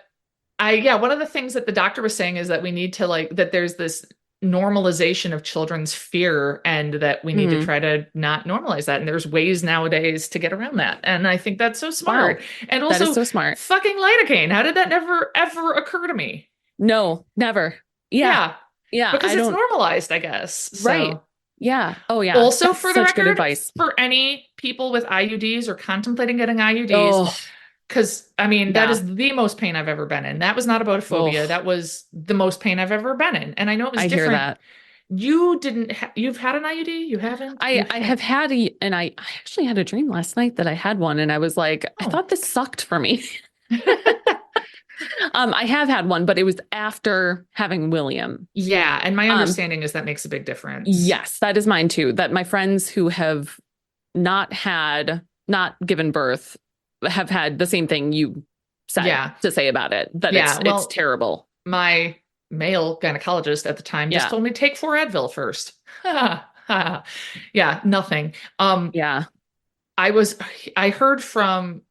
[SPEAKER 1] yeah, one of the things that the doctor was saying is that we need to like that there's this normalization of children's fear and that we need to
[SPEAKER 2] Hmm.
[SPEAKER 1] try to not normalize that. And there's ways nowadays to get around that. And I think that's so
[SPEAKER 2] Wow.
[SPEAKER 1] smart. And
[SPEAKER 2] That is
[SPEAKER 1] also
[SPEAKER 2] so smart.
[SPEAKER 1] fucking lidocaine. How did that never ever occur to me?
[SPEAKER 2] No, never. Yeah.
[SPEAKER 1] Yeah,
[SPEAKER 2] Yeah.
[SPEAKER 1] because
[SPEAKER 2] I
[SPEAKER 1] it's
[SPEAKER 2] don't.
[SPEAKER 1] normalized, I guess.
[SPEAKER 2] Right.
[SPEAKER 1] So
[SPEAKER 2] Yeah. Oh, yeah.
[SPEAKER 1] also
[SPEAKER 2] That's
[SPEAKER 1] for the
[SPEAKER 2] such good
[SPEAKER 1] record,
[SPEAKER 2] advice.
[SPEAKER 1] for any people with IUDs or contemplating getting IUDs,
[SPEAKER 2] Oh,
[SPEAKER 1] because I mean, that
[SPEAKER 2] yeah.
[SPEAKER 1] is the most pain I've ever been in. That was not about a phobia.
[SPEAKER 2] Oh,
[SPEAKER 1] That was the most pain I've ever been in. And I know it was
[SPEAKER 2] I hear
[SPEAKER 1] different.
[SPEAKER 2] that.
[SPEAKER 1] You didn't, you've had an IUD? You haven't? You've
[SPEAKER 2] I
[SPEAKER 1] had,
[SPEAKER 2] have had and I actually had a dream last night that I had one and I was like, I
[SPEAKER 1] oh.
[SPEAKER 2] thought this sucked for me. I have had one, but it was after having William.
[SPEAKER 1] Yeah. And my
[SPEAKER 2] Um,
[SPEAKER 1] understanding is that makes a big difference.
[SPEAKER 2] yes, that is mine too. That my friends who have not given birth have had the same thing you said
[SPEAKER 1] Yeah.
[SPEAKER 2] to say about it, that
[SPEAKER 1] Yeah.
[SPEAKER 2] it's
[SPEAKER 1] Well,
[SPEAKER 2] terrible.
[SPEAKER 1] my male gynecologist at the time just
[SPEAKER 2] Yeah.
[SPEAKER 1] told me take 4 Advil first. Yeah, nothing.
[SPEAKER 2] Yeah.
[SPEAKER 1] I was, I heard from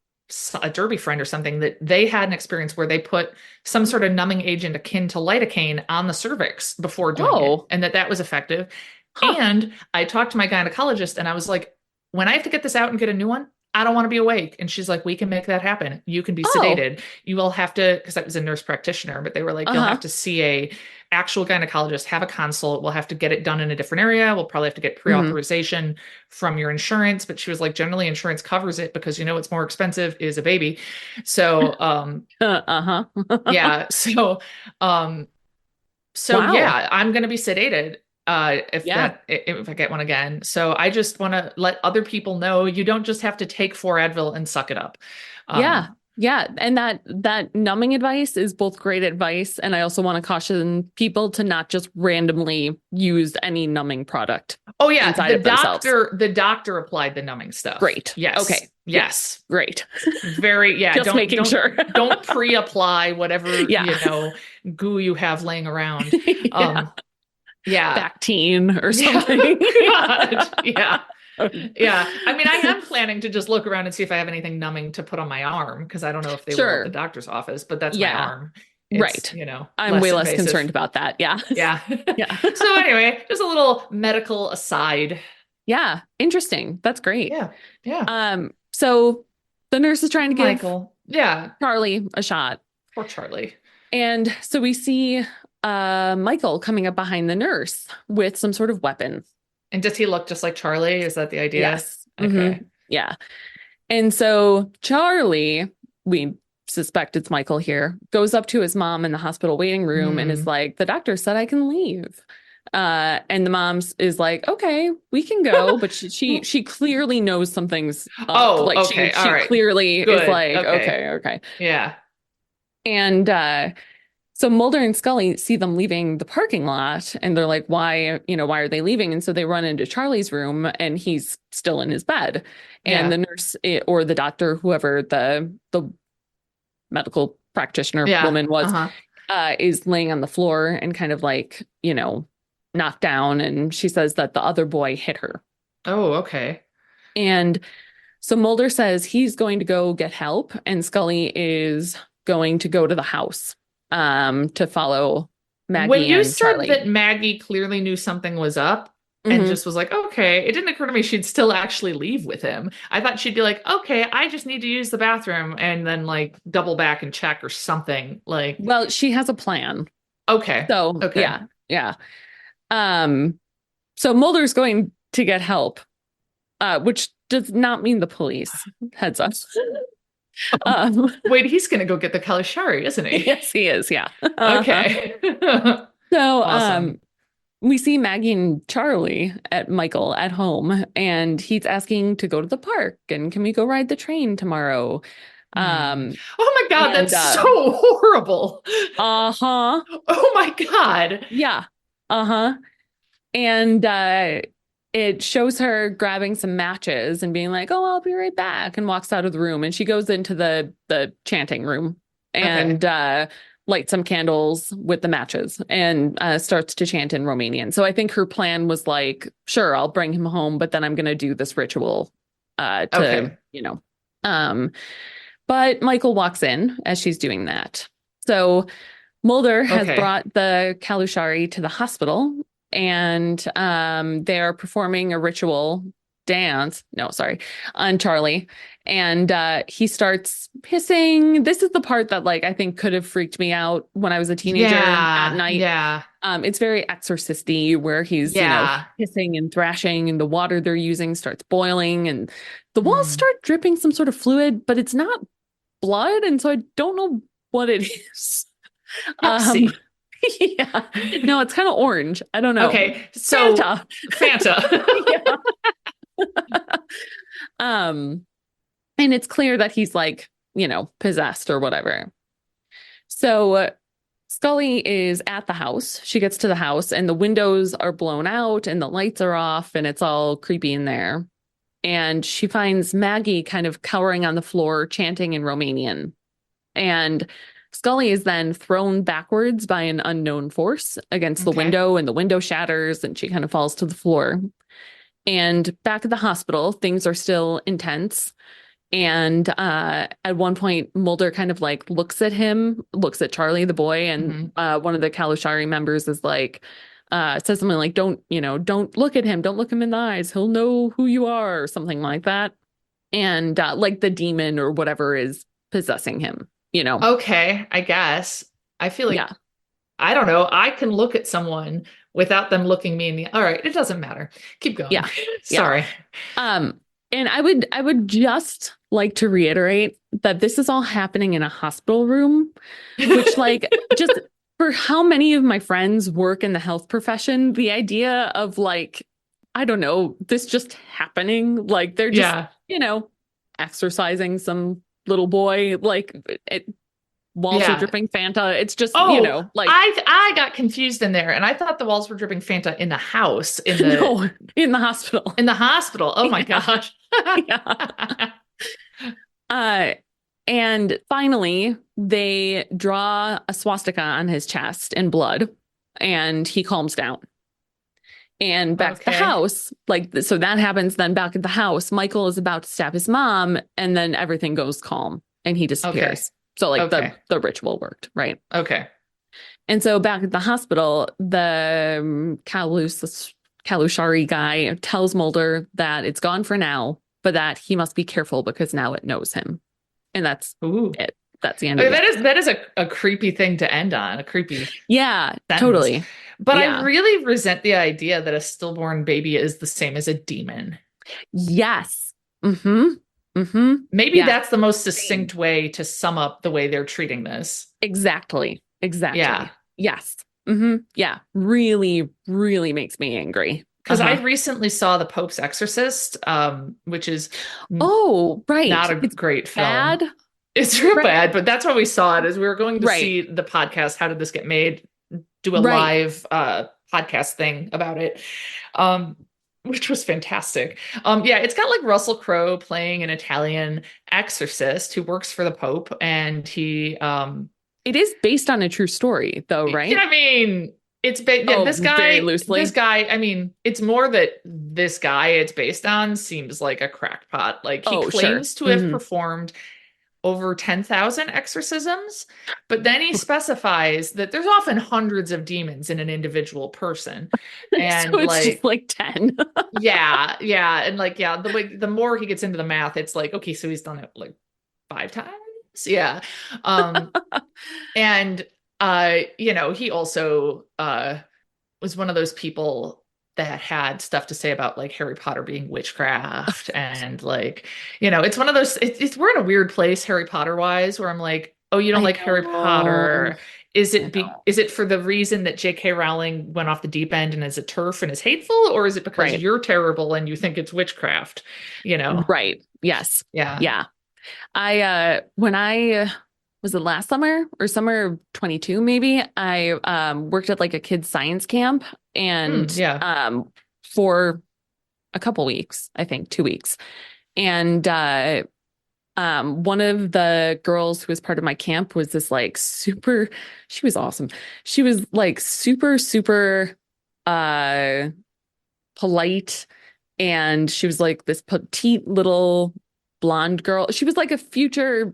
[SPEAKER 1] a derby friend or something that they had an experience where they put some sort of numbing agent akin to lidocaine on the cervix before doing it,
[SPEAKER 2] Oh,
[SPEAKER 1] and that was effective.
[SPEAKER 2] huh.
[SPEAKER 1] And I talked to my gynecologist and I was like, when I have to get this out and get a new one, I don't want to be awake. And she's like, we can make that happen. You can be
[SPEAKER 2] Oh,
[SPEAKER 1] sedated. You will have to, because I was a nurse practitioner, but they were like, you'll have
[SPEAKER 2] uh-huh.
[SPEAKER 1] to see a actual gynecologist, have a consult. We'll have to get it done in a different area. We'll probably have to get
[SPEAKER 2] Hmm.
[SPEAKER 1] pre-authorization from your insurance. But she was like, generally insurance covers it because what's more expensive is a baby. So
[SPEAKER 2] Uh-huh.
[SPEAKER 1] yeah. Um so
[SPEAKER 2] Wow.
[SPEAKER 1] yeah, I'm gonna be sedated
[SPEAKER 2] Yeah.
[SPEAKER 1] if I get one again. So I just want to let other people know you don't just have to take 4 Advil and suck it up.
[SPEAKER 2] Yeah.
[SPEAKER 1] Um
[SPEAKER 2] Yeah. And that numbing advice is both great advice. And I also want to caution people to not just randomly use any numbing product
[SPEAKER 1] oh yeah,
[SPEAKER 2] inside of themselves.
[SPEAKER 1] the doctor applied the numbing stuff.
[SPEAKER 2] Great.
[SPEAKER 1] Yes.
[SPEAKER 2] Okay. Yeah.
[SPEAKER 1] Yes.
[SPEAKER 2] Great.
[SPEAKER 1] Very yeah,
[SPEAKER 2] Just making sure.
[SPEAKER 1] don't pre-apply whatever,
[SPEAKER 2] Yeah.
[SPEAKER 1] goo you have laying around.
[SPEAKER 2] Yeah.
[SPEAKER 1] Um yeah.
[SPEAKER 2] Bactine or
[SPEAKER 1] Yeah.
[SPEAKER 2] something.
[SPEAKER 1] God. Yeah. Yeah. I mean, I am planning to just look around and see if I have anything numbing to put on my arm because I don't know if they will at the
[SPEAKER 2] Sure.
[SPEAKER 1] doctor's office, but that's my
[SPEAKER 2] Yeah.
[SPEAKER 1] arm. It's,
[SPEAKER 2] Right. I'm
[SPEAKER 1] less
[SPEAKER 2] way less
[SPEAKER 1] invasive.
[SPEAKER 2] concerned about that. Yeah.
[SPEAKER 1] Yeah.
[SPEAKER 2] Yeah.
[SPEAKER 1] So anyway, just a little medical aside.
[SPEAKER 2] Yeah. Interesting. That's great.
[SPEAKER 1] Yeah. Yeah.
[SPEAKER 2] So the nurse is trying to give
[SPEAKER 1] Michael. Yeah.
[SPEAKER 2] Charlie a shot.
[SPEAKER 1] Poor Charlie.
[SPEAKER 2] And so we see Michael coming up behind the nurse with some sort of weapon.
[SPEAKER 1] And does he look just like Charlie? Is that the idea?
[SPEAKER 2] Yes.
[SPEAKER 1] Okay.
[SPEAKER 2] Yeah. And so Charlie, we suspect it's Michael here, goes up to his mom in the hospital waiting room and is
[SPEAKER 1] Hmm.
[SPEAKER 2] like, the doctor said I can leave. And the mom's is like, okay, we can go, but she clearly knows something's up.
[SPEAKER 1] Oh,
[SPEAKER 2] Like
[SPEAKER 1] okay. All
[SPEAKER 2] she
[SPEAKER 1] right.
[SPEAKER 2] clearly is
[SPEAKER 1] Good.
[SPEAKER 2] like,
[SPEAKER 1] Okay.
[SPEAKER 2] okay, okay.
[SPEAKER 1] Yeah.
[SPEAKER 2] And so Mulder and Scully see them leaving the parking lot, and they're like, why are they leaving? And so they run into Charlie's room, and he's still in his bed. And the
[SPEAKER 1] Yeah.
[SPEAKER 2] nurse or the doctor, whoever the medical practitioner
[SPEAKER 1] Yeah.
[SPEAKER 2] woman was,
[SPEAKER 1] Uh-huh.
[SPEAKER 2] is laying on the floor and kind of like, knocked down. And she says that the other boy hit her.
[SPEAKER 1] Oh, okay.
[SPEAKER 2] And so Mulder says he's going to go get help, and Scully is going to go to the house to follow
[SPEAKER 1] When
[SPEAKER 2] Maggie
[SPEAKER 1] you
[SPEAKER 2] and
[SPEAKER 1] said
[SPEAKER 2] Charlie.
[SPEAKER 1] that Maggie clearly knew something was up and
[SPEAKER 2] Hmm.
[SPEAKER 1] just was like, okay, it didn't occur to me she'd still actually leave with him. I thought she'd be like, okay, I just need to use the bathroom and then like double back and check or something. Like,
[SPEAKER 2] Well, she has a plan.
[SPEAKER 1] okay,
[SPEAKER 2] So
[SPEAKER 1] okay.
[SPEAKER 2] yeah, yeah. Um, so Mulder's going to get help, which does not mean the police. Heads up. Um,
[SPEAKER 1] Wait, he's gonna go get the Calusari, isn't he?
[SPEAKER 2] yes, he is. Yeah.
[SPEAKER 1] Okay.
[SPEAKER 2] So,
[SPEAKER 1] Awesome.
[SPEAKER 2] we see Maggie and Charlie at Michael at home, and he's asking to go to the park and can we go ride the train tomorrow?
[SPEAKER 1] Hmm.
[SPEAKER 2] Um,
[SPEAKER 1] Oh my God,
[SPEAKER 2] and
[SPEAKER 1] that's so horrible.
[SPEAKER 2] uh-huh.
[SPEAKER 1] Oh my God.
[SPEAKER 2] Yeah. Uh-huh. And it shows her grabbing some matches and being like, "Oh, I'll be right back," and walks out of the room. And she goes into the chanting room
[SPEAKER 1] Okay.
[SPEAKER 2] and lights some candles with the matches and starts to chant in Romanian. So I think her plan was like, "Sure, I'll bring him home, but then I'm going to do this ritual to,
[SPEAKER 1] Okay.
[SPEAKER 2] um, but Michael walks in as she's doing that. So Mulder has
[SPEAKER 1] Okay.
[SPEAKER 2] brought the Calusari to the hospital, and they're performing a ritual dance. No, sorry, on Charlie. And he starts hissing. This is the part that, like, I think could have freaked me out when I was a teenager at
[SPEAKER 1] Yeah.
[SPEAKER 2] night.
[SPEAKER 1] Yeah.
[SPEAKER 2] It's very exorcisty where he's,
[SPEAKER 1] Yeah.
[SPEAKER 2] hissing and thrashing, and the water they're using starts boiling, and the walls
[SPEAKER 1] Hmm.
[SPEAKER 2] start dripping some sort of fluid, but it's not blood, and so I don't know what it is. Um,
[SPEAKER 1] Pepsi.
[SPEAKER 2] yeah. No, it's kind of orange. I don't know.
[SPEAKER 1] Okay. So
[SPEAKER 2] Fanta.
[SPEAKER 1] Fanta.
[SPEAKER 2] Yeah. Um, and it's clear that he's like, possessed or whatever. So Scully is at the house. She gets to the house and the windows are blown out and the lights are off and it's all creepy in there. And she finds Maggie kind of cowering on the floor, chanting in Romanian. And Scully is then thrown backwards by an unknown force against the
[SPEAKER 1] Okay.
[SPEAKER 2] window, and the window shatters and she kind of falls to the floor. And back at the hospital, things are still intense. And at one point, Mulder kind of like looks at Charlie, the boy, and
[SPEAKER 1] Hmm.
[SPEAKER 2] one of the Kalushari members is like, says something like, don't look at him, don't look him in the eyes, he'll know who you are, or something like that. And like the demon or whatever is possessing him.
[SPEAKER 1] Okay, I guess. I feel
[SPEAKER 2] Yeah,
[SPEAKER 1] like I don't know. I can look at someone without them looking me in the. All right, it doesn't matter. Keep going.
[SPEAKER 2] yeah, yeah.
[SPEAKER 1] Sorry.
[SPEAKER 2] Um, and I would just like to reiterate that this is all happening in a hospital room, which like just for how many of my friends work in the health profession, the idea of like, I don't know, this just happening, like they're just,
[SPEAKER 1] Yeah.
[SPEAKER 2] exercising some little boy, like walls are
[SPEAKER 1] Yeah.
[SPEAKER 2] dripping Fanta. It's just,
[SPEAKER 1] Oh,
[SPEAKER 2] like
[SPEAKER 1] I got confused in there, and I thought the walls were dripping Fanta in the house
[SPEAKER 2] no, in the hospital.
[SPEAKER 1] in the hospital. Oh my
[SPEAKER 2] Yeah,
[SPEAKER 1] gosh.
[SPEAKER 2] yeah. Uh, and finally, they draw a swastika on his chest in blood, and he calms down. And back at the
[SPEAKER 1] Okay.
[SPEAKER 2] house, like, so that happens. Then back at the house, Michael is about to stab his mom, and then everything goes calm and he
[SPEAKER 1] Okay.
[SPEAKER 2] disappears. So, like, the,
[SPEAKER 1] Okay.
[SPEAKER 2] the ritual worked, right?
[SPEAKER 1] Okay.
[SPEAKER 2] And so back at the hospital, the Kalushari guy tells Mulder that it's gone for now, but that he must be careful because now it knows him. And that's
[SPEAKER 1] Ooh.
[SPEAKER 2] it. That's the end of
[SPEAKER 1] Okay,
[SPEAKER 2] the
[SPEAKER 1] that is a creepy thing to end on, a creepy
[SPEAKER 2] Yeah,
[SPEAKER 1] sentence.
[SPEAKER 2] totally.
[SPEAKER 1] But I
[SPEAKER 2] Yeah.
[SPEAKER 1] really resent the idea that a stillborn baby is the same as a demon.
[SPEAKER 2] Yes. Mm-hmm. Mm-hmm.
[SPEAKER 1] Maybe
[SPEAKER 2] Yeah.
[SPEAKER 1] that's the most
[SPEAKER 2] Same.
[SPEAKER 1] succinct way to sum up the way they're treating this.
[SPEAKER 2] Exactly. Exactly.
[SPEAKER 1] Yeah.
[SPEAKER 2] Yes. Yeah. Really, really makes me angry.
[SPEAKER 1] Because I
[SPEAKER 2] Uh-huh.
[SPEAKER 1] recently saw The Pope's Exorcist, which is
[SPEAKER 2] Oh,
[SPEAKER 1] not
[SPEAKER 2] right.
[SPEAKER 1] a
[SPEAKER 2] It's
[SPEAKER 1] great film.
[SPEAKER 2] bad.
[SPEAKER 1] It's real
[SPEAKER 2] Right.
[SPEAKER 1] bad, but that's why we saw it, is we were going to
[SPEAKER 2] Right.
[SPEAKER 1] see the podcast, How Did This Get Made? Do a
[SPEAKER 2] Right.
[SPEAKER 1] live podcast thing about it. Um, which was fantastic. Yeah, it's got like Russell Crowe playing an Italian exorcist who works for the Pope, and he
[SPEAKER 2] It is based on a true story, though,
[SPEAKER 1] yeah,
[SPEAKER 2] right?
[SPEAKER 1] I mean, yeah,
[SPEAKER 2] Oh, very
[SPEAKER 1] this
[SPEAKER 2] loosely.
[SPEAKER 1] guy, I mean, it's more that this guy it's based on seems like a crackpot. Like he
[SPEAKER 2] Oh, sure.
[SPEAKER 1] claims to have performed over 10,000 exorcisms, but then he specifies that there's often hundreds of demons in an individual person.
[SPEAKER 2] So
[SPEAKER 1] And
[SPEAKER 2] it's just
[SPEAKER 1] like,
[SPEAKER 2] like 10.
[SPEAKER 1] yeah, yeah. And like, yeah, the more he gets into the math, it's like, okay, so he's done it like 5 times. Yeah. Um, and he also was one of those people that had stuff to say about like Harry Potter being witchcraft and like, it's one of those we're in a weird place Harry Potter wise where I'm like, oh, you don't
[SPEAKER 2] I
[SPEAKER 1] like Harry
[SPEAKER 2] know.
[SPEAKER 1] Potter.
[SPEAKER 2] I know.
[SPEAKER 1] Is it for the reason that J.K. Rowling went off the deep end and is a turf and is hateful, or is it because
[SPEAKER 2] Right.
[SPEAKER 1] you're terrible and you think it's witchcraft? You know?
[SPEAKER 2] Right. Yes.
[SPEAKER 1] Yeah.
[SPEAKER 2] Yeah. When I was it last summer or summer of 22 maybe, I worked at like a kids science camp and
[SPEAKER 1] Yeah.
[SPEAKER 2] for a couple weeks, I think 2 weeks. And one of the girls who was part of my camp was this like super, she was awesome. She was like super, super uh polite, and she was like this petite little blonde girl. She was like a future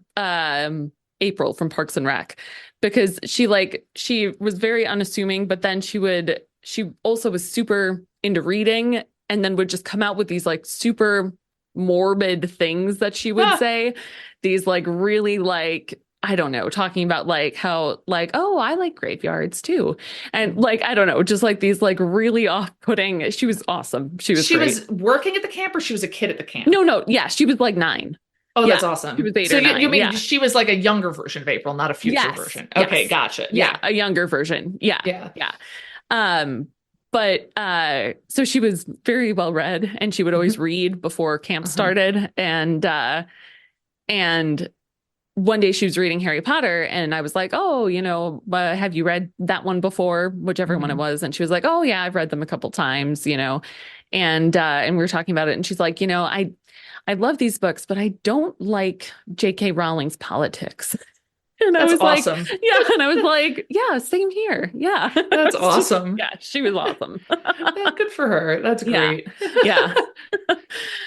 [SPEAKER 2] April from Parks and Rec, because she was very unassuming, but then she also was super into reading, and then would just come out with these like super morbid things that she would
[SPEAKER 1] Ah,
[SPEAKER 2] say. These like really like, I don't know, talking about like how like, oh, I like graveyards too. And like, I don't know, just like these like really off-putting. She was awesome. She was
[SPEAKER 1] she
[SPEAKER 2] great.
[SPEAKER 1] was working at the camp or she was a kid at the camp?
[SPEAKER 2] No, no, yeah, she was like 9.
[SPEAKER 1] Oh,
[SPEAKER 2] Yeah,
[SPEAKER 1] that's
[SPEAKER 2] she was
[SPEAKER 1] awesome.
[SPEAKER 2] eight
[SPEAKER 1] So
[SPEAKER 2] or
[SPEAKER 1] you
[SPEAKER 2] nine.
[SPEAKER 1] mean
[SPEAKER 2] Yeah.
[SPEAKER 1] she was like a younger version of April, not a future
[SPEAKER 2] Yes.
[SPEAKER 1] version. Okay,
[SPEAKER 2] Yes.
[SPEAKER 1] gotcha.
[SPEAKER 2] Yeah,
[SPEAKER 1] Yeah.
[SPEAKER 2] a younger version. Yeah.
[SPEAKER 1] Yeah.
[SPEAKER 2] Yeah. Um, but so she was very well read, and she would always
[SPEAKER 1] Hmm.
[SPEAKER 2] read before camp
[SPEAKER 1] Uh-huh.
[SPEAKER 2] started. And one day she was reading Harry Potter, and I was like, "Oh, have you read that one before?" Whichever one it
[SPEAKER 1] Hmm.
[SPEAKER 2] was. And she was like, "Oh, yeah, I've read them a couple times." And we were talking about it, and she's like, I love these books, but I don't like J.K. Rowling's politics." And I
[SPEAKER 1] That's
[SPEAKER 2] was like,
[SPEAKER 1] awesome.
[SPEAKER 2] yeah. And I was like, yeah, same here. Yeah.
[SPEAKER 1] That's awesome.
[SPEAKER 2] Yeah, she was awesome.
[SPEAKER 1] Yeah, good for her. That's
[SPEAKER 2] Yeah.
[SPEAKER 1] great.
[SPEAKER 2] Yeah.
[SPEAKER 1] A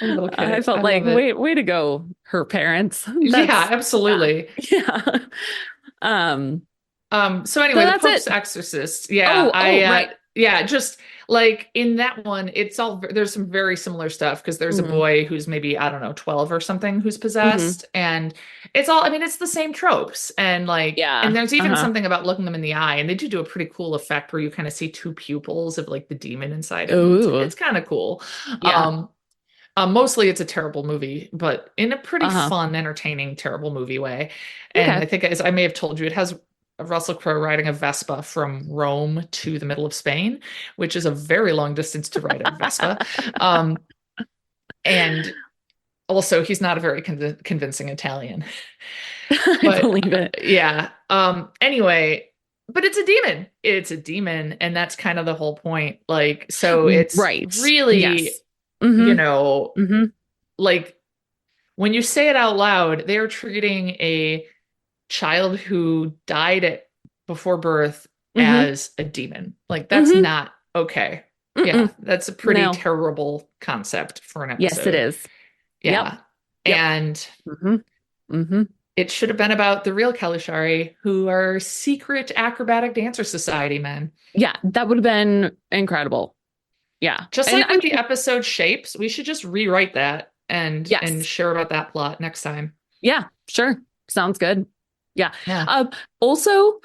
[SPEAKER 1] little
[SPEAKER 2] I
[SPEAKER 1] kid.
[SPEAKER 2] felt
[SPEAKER 1] I
[SPEAKER 2] like,
[SPEAKER 1] love it.
[SPEAKER 2] way to go, her parents.
[SPEAKER 1] Yeah,
[SPEAKER 2] Yeah.
[SPEAKER 1] absolutely.
[SPEAKER 2] Yeah. Um,
[SPEAKER 1] So
[SPEAKER 2] so
[SPEAKER 1] anyway, the
[SPEAKER 2] that's
[SPEAKER 1] Pope's
[SPEAKER 2] it.
[SPEAKER 1] Exorcist. Yeah,
[SPEAKER 2] Oh, right.
[SPEAKER 1] yeah, just like in that one, there's some very similar stuff because there's a
[SPEAKER 2] Hmm.
[SPEAKER 1] boy who's maybe, I don't know, 12 or something who's
[SPEAKER 2] Hmm.
[SPEAKER 1] possessed, and it's all, I mean, it's the same tropes. And like, and
[SPEAKER 2] Yeah.
[SPEAKER 1] there's even
[SPEAKER 2] Uh-huh.
[SPEAKER 1] something about looking them in the eye, and they do a pretty cool effect where you kind of see two pupils of like the demon inside him.
[SPEAKER 2] Oh,
[SPEAKER 1] It's kind of cool.
[SPEAKER 2] yeah.
[SPEAKER 1] Um, Mostly it's a terrible movie, but in a pretty
[SPEAKER 2] Uh-huh.
[SPEAKER 1] fun, entertaining, terrible movie way. And
[SPEAKER 2] Okay.
[SPEAKER 1] I think, as I may have told you, it has Russell Crowe riding a Vespa from Rome to the middle of Spain, which is a very long distance to ride a Vespa. Um, and also, he's not a very convincing Italian.
[SPEAKER 2] I
[SPEAKER 1] But
[SPEAKER 2] believe it.
[SPEAKER 1] yeah. Anyway, but it's a demon. It's a demon, and that's kind of the whole point. Like, so it's
[SPEAKER 2] Right.
[SPEAKER 1] really,
[SPEAKER 2] Yes.
[SPEAKER 1] you
[SPEAKER 2] Hmm.
[SPEAKER 1] know,
[SPEAKER 2] Hmm.
[SPEAKER 1] like when you say it out loud, they're treating a child who before birth
[SPEAKER 2] Hmm.
[SPEAKER 1] as a demon. Like that's
[SPEAKER 2] Hmm.
[SPEAKER 1] not okay. Yeah,
[SPEAKER 2] Mm-mm.
[SPEAKER 1] that's a pretty
[SPEAKER 2] No.
[SPEAKER 1] terrible concept for an
[SPEAKER 2] Yes, it
[SPEAKER 1] episode.
[SPEAKER 2] is. Yep.
[SPEAKER 1] Yeah.
[SPEAKER 2] Yep.
[SPEAKER 1] And
[SPEAKER 2] Hmm. Hmm.
[SPEAKER 1] it should have been about the real Calusari, who are secret acrobatic dancer society men.
[SPEAKER 2] Yeah, that would have been incredible. Yeah.
[SPEAKER 1] Just
[SPEAKER 2] And
[SPEAKER 1] like
[SPEAKER 2] I
[SPEAKER 1] with the
[SPEAKER 2] mean,
[SPEAKER 1] episode shapes, we should just rewrite that and
[SPEAKER 2] yes.
[SPEAKER 1] share about that plot next time.
[SPEAKER 2] Yeah, sure. Sounds good. Yeah.
[SPEAKER 1] Yeah.
[SPEAKER 2] Also,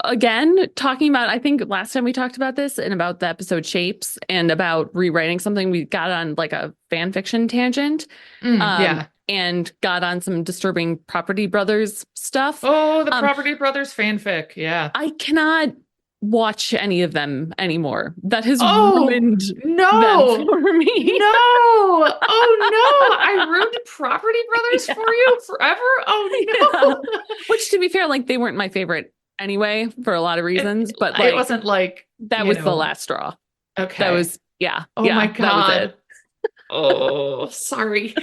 [SPEAKER 2] again, talking about, I think last time we talked about this and about the episode shapes and about rewriting something, we got on like a fan fiction tangent,
[SPEAKER 1] Yeah.
[SPEAKER 2] and got on some disturbing Property Brothers stuff.
[SPEAKER 1] Oh, the
[SPEAKER 2] Um,
[SPEAKER 1] Property Brothers fanfic. Yeah.
[SPEAKER 2] I cannot watch any of them anymore. That has
[SPEAKER 1] Oh,
[SPEAKER 2] ruined them
[SPEAKER 1] no.
[SPEAKER 2] for me.
[SPEAKER 1] No. Oh, no. I ruined Property Brothers
[SPEAKER 2] Yeah.
[SPEAKER 1] for you forever? Oh,
[SPEAKER 2] Yeah.
[SPEAKER 1] no.
[SPEAKER 2] Which, to be fair, like they weren't my favorite anyway for a lot of
[SPEAKER 1] It,
[SPEAKER 2] reasons, but
[SPEAKER 1] it
[SPEAKER 2] like
[SPEAKER 1] wasn't like,
[SPEAKER 2] that was the last straw. That
[SPEAKER 1] okay.
[SPEAKER 2] was, yeah,
[SPEAKER 1] Oh my
[SPEAKER 2] yeah, that was
[SPEAKER 1] God.
[SPEAKER 2] it.
[SPEAKER 1] Oh, sorry.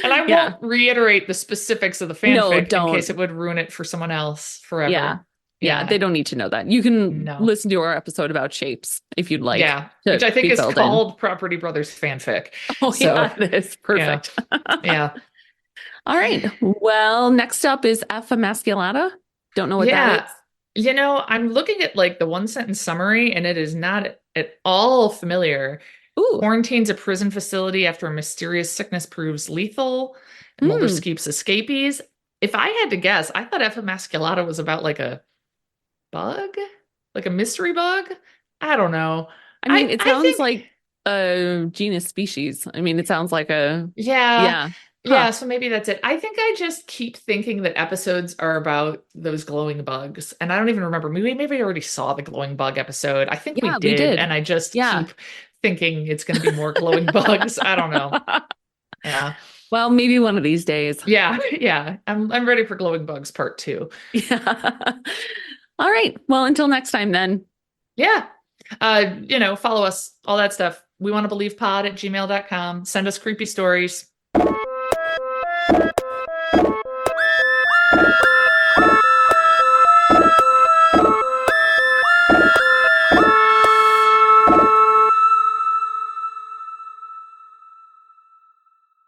[SPEAKER 1] And I
[SPEAKER 2] Yeah.
[SPEAKER 1] won't reiterate the specifics of the
[SPEAKER 2] No,
[SPEAKER 1] fanfic in case
[SPEAKER 2] don't.
[SPEAKER 1] it would ruin it for someone else
[SPEAKER 2] Yeah.
[SPEAKER 1] forever.
[SPEAKER 2] Yeah. They
[SPEAKER 1] Yeah.
[SPEAKER 2] don't need to know that. You can
[SPEAKER 1] No.
[SPEAKER 2] listen to our episode about shapes if you'd like
[SPEAKER 1] Yeah. Which
[SPEAKER 2] to
[SPEAKER 1] I think
[SPEAKER 2] be
[SPEAKER 1] is
[SPEAKER 2] filled in.
[SPEAKER 1] called Property Brothers fanfic.
[SPEAKER 2] Oh,
[SPEAKER 1] So,
[SPEAKER 2] yeah, it is.
[SPEAKER 1] yeah.
[SPEAKER 2] Perfect.
[SPEAKER 1] Yeah.
[SPEAKER 2] All right. Well, next up is F emasculata. Don't know what that is.
[SPEAKER 1] Yeah. I'm looking at like the one sentence summary and it is not at all familiar.
[SPEAKER 2] Ooh.
[SPEAKER 1] Quarantines a prison facility after a mysterious sickness proves lethal. Mulder
[SPEAKER 2] Hmm.
[SPEAKER 1] keeps escapees. If I had to guess, I thought F emasculata was about like a bug, like a mystery bug. I don't know.
[SPEAKER 2] I mean,
[SPEAKER 1] I
[SPEAKER 2] it
[SPEAKER 1] I
[SPEAKER 2] sounds
[SPEAKER 1] think
[SPEAKER 2] like a genus species. I mean, it sounds like a,
[SPEAKER 1] yeah.
[SPEAKER 2] yeah. Huh.
[SPEAKER 1] Yeah, so maybe that's it. I think I just keep thinking that episodes are about those glowing bugs. And I don't even remember. Maybe I already saw the glowing bug episode. I think we
[SPEAKER 2] Yeah, we
[SPEAKER 1] did,
[SPEAKER 2] did.
[SPEAKER 1] and I just
[SPEAKER 2] Yeah.
[SPEAKER 1] keep thinking it's going to be more glowing bugs. I don't know. Yeah.
[SPEAKER 2] Well, maybe one of these days.
[SPEAKER 1] Yeah, yeah. I'm ready for glowing bugs part 2.
[SPEAKER 2] Yeah. All right. Well, until next time then.
[SPEAKER 1] Yeah. Follow us, all that stuff. We want to believe pod at gmail.com. Send us creepy stories.